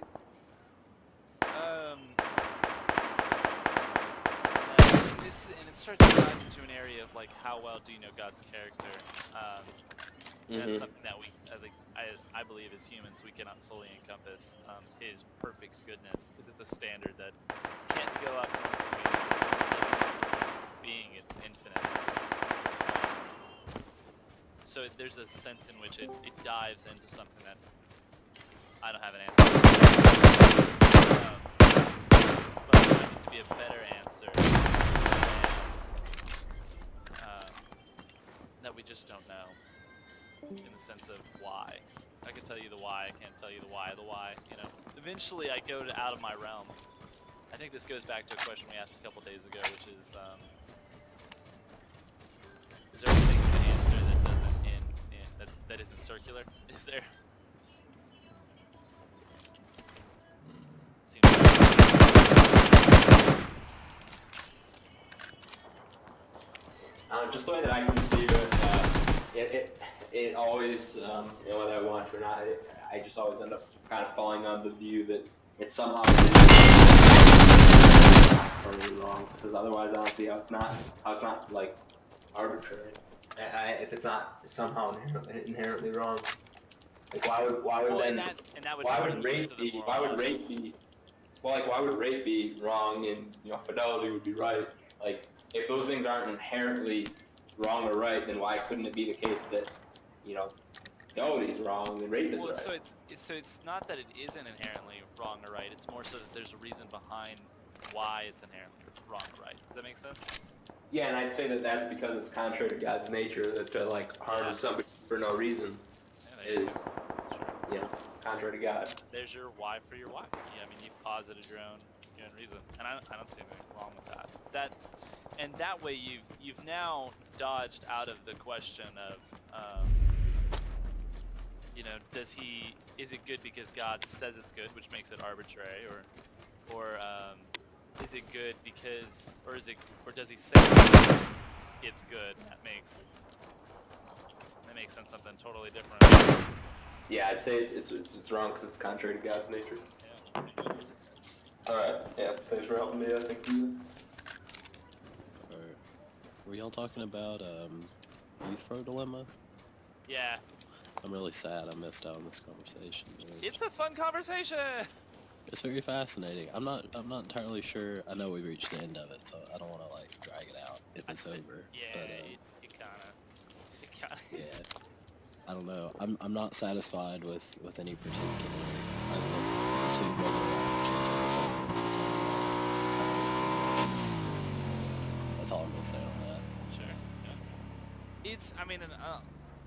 And it starts to dive into an area of like how well do you know God's character. That's something that I believe as humans we cannot fully encompass his perfect goodness because it's a standard that can't go up being its infiniteness. So there's a sense in which it dives into something that I don't have an answer for. But I find it to be a better answer that we just don't know in the sense of why. I can tell you the why, I can't tell you the why, Eventually I go out of my realm. I think this goes back to a question we asked a couple days ago, which is there anything you can answer that doesn't that isn't circular? Is there? Just the way that I conceive it always, whether I want to or not, I just always end up kind of falling on the view that it's somehow totally wrong, because otherwise I don't see how it's not like arbitrary. If it's not somehow inherently wrong, like why would rape be wrong and fidelity would be right? Like if those things aren't inherently wrong or right, then why couldn't it be the case that fidelity is wrong and rape is right? So it's not that it isn't inherently wrong or right. It's more so that there's a reason behind why it's inherently wrong or right. Does that make sense? Yeah, and I'd say that that's because it's contrary to God's nature that to harm somebody for no reason is contrary to God. There's your why for your why. Yeah, I mean you've posited your own reason, and I don't see anything wrong with that. That way you've now dodged out of the question of is it good because God says it's good, which makes it arbitrary, or is it good because, or does he say it's good? That makes sense. Something totally different. Yeah, I'd say it's wrong because it's contrary to God's nature. Yeah. All right. Yeah. Thanks for helping me. I think you. Alright. Were y'all talking about Youth Pro Dilemma? Yeah. I'm really sad I missed out on this conversation. It's a fun conversation. It's very fascinating. I'm not entirely sure. I know we've reached the end of it, so I don't want to like drag it out if it's over. Yeah, but, it kinda. Yeah. I don't know. I'm not satisfied with any particular. I love the two that's all I'm gonna say on that. Sure. Yeah.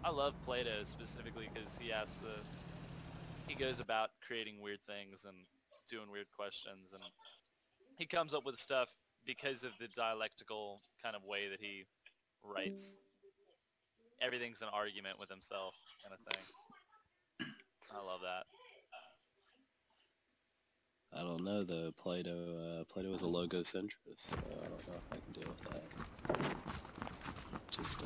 I love Plato specifically because he goes about creating weird things and doing weird questions, and he comes up with stuff because of the dialectical kind of way that he writes. Everything's an argument with himself kind of thing. I love that. I don't know though. Plato is a logocentrist, so I don't know if I can deal with that. Just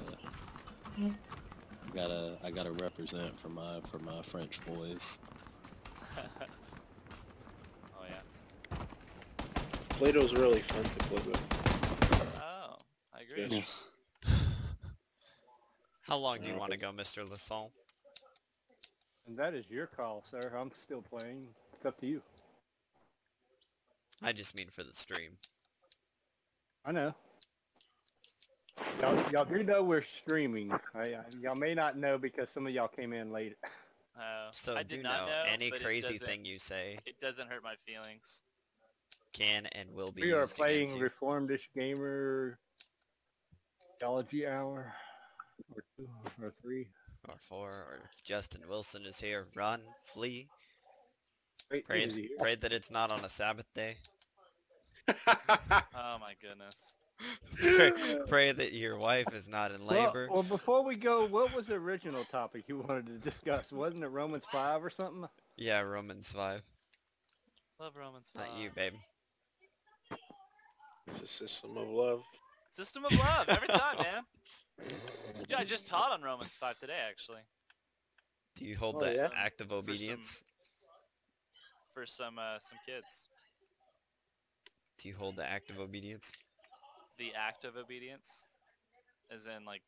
I gotta represent for my French boys. Oh yeah. Plato's really fun to play with. Oh, I agree. Yeah. How long do you want to go, Mr. Lisson? And that is your call, sir. I'm still playing. It's up to you. I just mean for the stream. I know. Y'all do know we're streaming. Y'all may not know because some of y'all came in late. So I do did not know, any but crazy thing you say it doesn't hurt my feelings. can and will be We are used playing against you. Reformed-ish Gamer Theology Hour, or 2, or 3. Or 4, or Justin Wilson is here. Run, flee. Wait, Pray that it's not on a Sabbath day. Oh my goodness. Pray that your wife is not in labor. Well, before we go, what was the original topic you wanted to discuss? Wasn't it Romans 5 or something? Yeah, Romans 5. Love Romans 5. Not you, babe. It's a system of love. System of love, every time, man. Yeah, I just taught on Romans 5 today, actually. Do you hold Oh, the yeah? act of obedience? For some kids. Do you hold the act of obedience? The act of obedience, as in like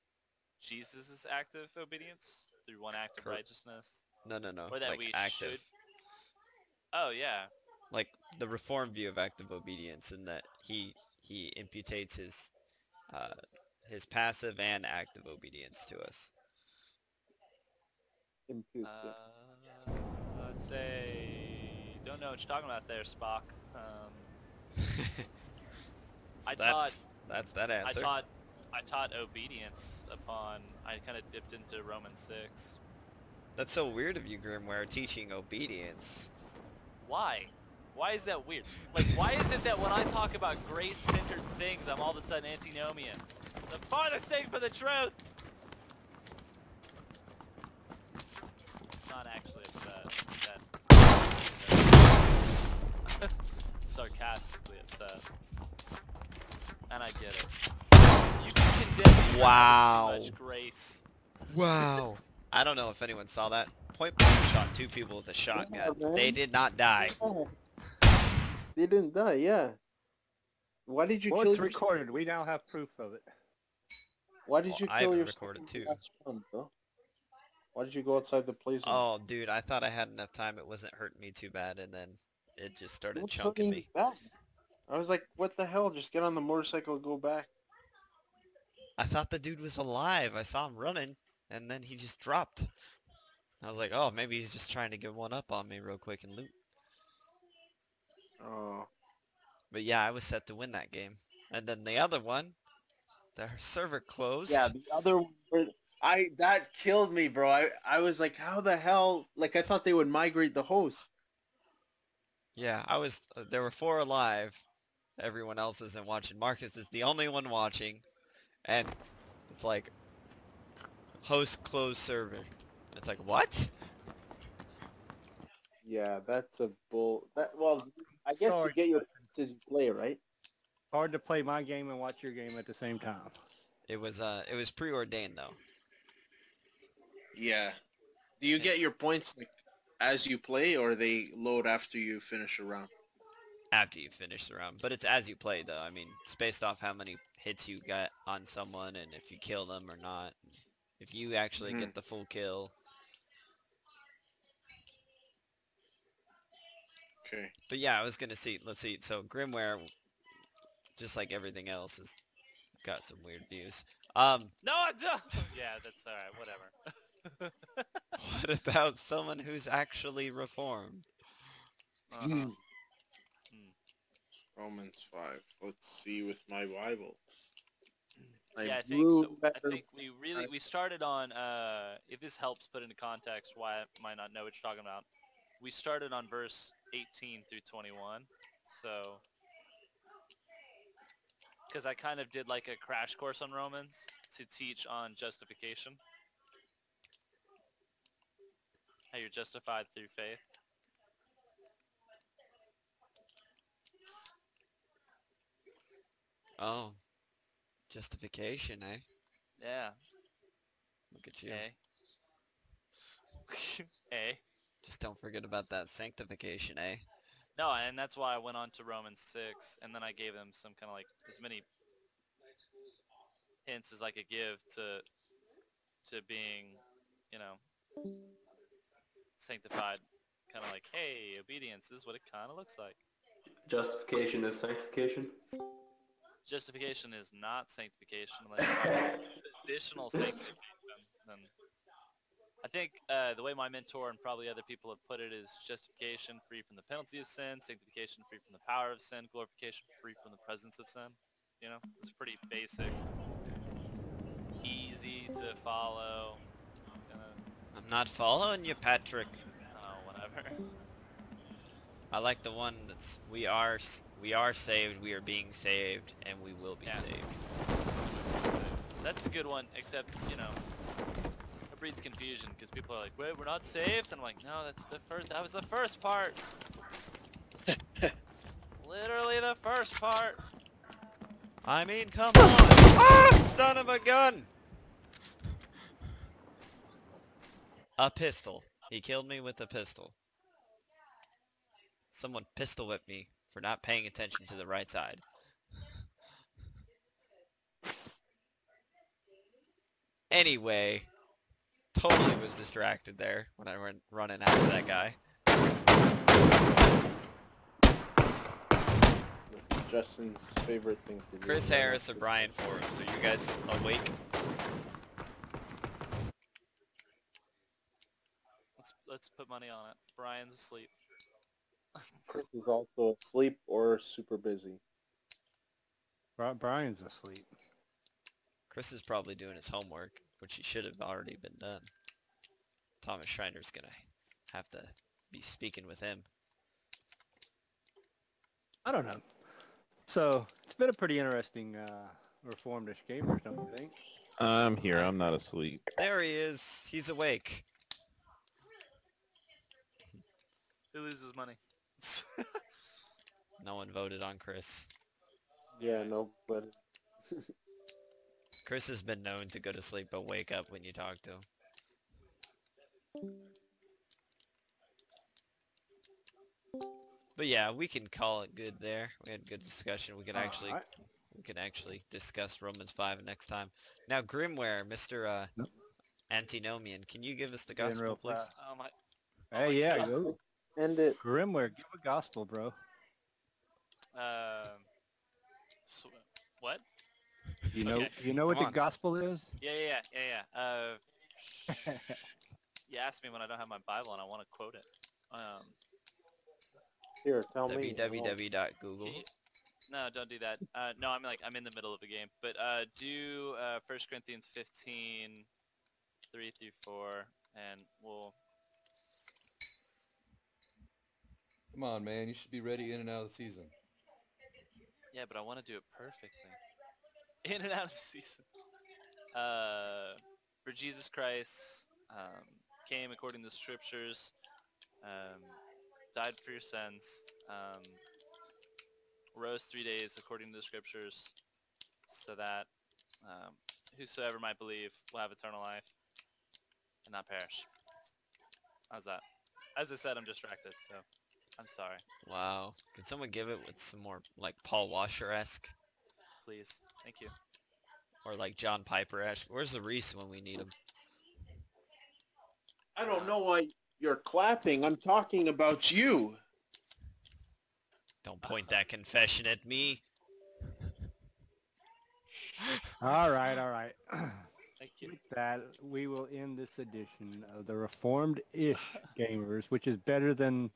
Jesus' act of obedience through one act of righteousness. No. Or that like we active. should. Oh yeah. Like the Reformed view of active obedience, in that he imputates his passive and active obedience to us. Imputes, I'd say don't know what you're talking about there, Spock. That's that answer. I taught obedience upon. I kind of dipped into Romans 6. That's so weird of you, Grimware, teaching obedience. Why? Why is that weird? Like, why is it that when I talk about grace-centered things, I'm all of a sudden antinomian? The farthest thing for the truth! Not actually upset. Sarcastically upset. And I get it. You can condemn me Wow. for too much grace. Wow. I don't know if anyone saw that. Point blank shot 2 people with a shotgun. man. They did not die. They didn't die, yeah. Why did you Well, kill it's your... recorded. We now have proof of it. Why did you I kill have it your... recorded too. Bro? Why did you go outside the play zone? Oh, dude, I thought I had enough time. It wasn't hurting me too bad, and then it just started What's chunking hurting me. you back? I was like, what the hell? Just get on the motorcycle and go back. I thought the dude was alive. I saw him running, and then he just dropped. I was like, oh, maybe he's just trying to get one up on me real quick and loot. Oh. But yeah, I was set to win that game. And then the other one, the server closed. Yeah, the other one, that killed me, bro. I was like, how the hell? Like, I thought they would migrate the host. Yeah, there were 4 alive. Everyone else isn't watching. Marcus is the only one watching. And it's like, host closed server. It's like, what? Yeah, that's a bull. Well, I guess Sorry. you get your points as you play, right? Hard to play my game and watch your game at the same time. It was preordained though. Yeah. Do you get your points like, as you play, or they load after you finish a round? After you finish the round. But it's as you play though. I mean, it's based off how many hits you got on someone and if you kill them or not. If you actually get the full kill. Okay. But yeah, I was gonna see. Let's see. So Grimware, just like everything else, has got some weird views. No, I don't. Yeah, that's all right. Whatever. What about someone who's actually reformed? Romans 5. Let's see with my Bible. Yeah, I think we started on if this helps put into context why I might not know what you're talking about. We started on verse 18 through 21. So because I kind of did like a crash course on Romans to teach on justification. How you're justified through faith. Oh, justification, eh? Yeah. Look at you. Eh? Just don't forget about that sanctification, eh? No, and that's why I went on to Romans 6, and then I gave them some kind of like as many hints as I could give to being, you know, sanctified. Kind of like, hey, obedience is what it kind of looks like. Justification is sanctification? Justification is not sanctification. Like additional sanctification. Then I think the way my mentor and probably other people have put it is justification free from the penalty of sin, sanctification free from the power of sin, glorification free from the presence of sin. You know, it's pretty basic, easy to follow. I'm not following you, Patrick. Oh, whatever. I like the one that's we are saved, we are being saved, and we will be saved. That's a good one, except, you know, it breeds confusion because people are like, wait, we're not saved? And I'm like, no, that was the first part. Literally the first part. I mean, come on! Ah, son of a gun! A pistol. He killed me with a pistol. Someone pistol whipped me for not paying attention to the right side. Anyway, totally was distracted there when I went running after that guy. It's Justin's favorite thing to do. Chris Harris or Brian Forbes, are you guys awake? Let's put money on it. Brian's asleep. Chris is also asleep or super busy. Brian's asleep. Chris is probably doing his homework, which he should have already been done. Thomas Schreiner's gonna have to be speaking with him. I don't know. So it's been a pretty interesting Reformed-ish gamers, don't you think? I'm here. I'm not asleep. There he is. He's awake. Who loses money? No one voted on Chris. Yeah, no, but Chris has been known to go to sleep but wake up when you talk to him. But yeah, we can call it good there. We had a good discussion. We can actually discuss Romans 5 next time. Now, Grimware, Mr. Antinomian, can you give us the gospel, please? Oh my. Hey, yeah, go. End it. Grimware, give a gospel, bro. What? You know, Okay. you know what the gospel is? Yeah. You asked me when I don't have my Bible and I want to quote it. Here, tell me. www.google. No, don't do that. No, I'm in the middle of a game. But do 1 Corinthians 15, 3 through 4, and we'll... Come on, man. You should be ready in and out of the season. Yeah, but I want to do it perfectly. In and out of the season. For Jesus Christ came according to the scriptures, died for your sins, rose 3 days according to the scriptures, so that whosoever might believe will have eternal life and not perish. How's that? As I said, I'm distracted, so I'm sorry. Wow. Can someone give it with some more, like, Paul Washer-esque? Please. Thank you. Or, like, John Piper-esque? Where's the Reese when we need him? I don't know why you're clapping. I'm talking about you. Don't point that confession at me. All right. Thank you. With that, we will end this edition of the Reformed-ish Gamers, which is better than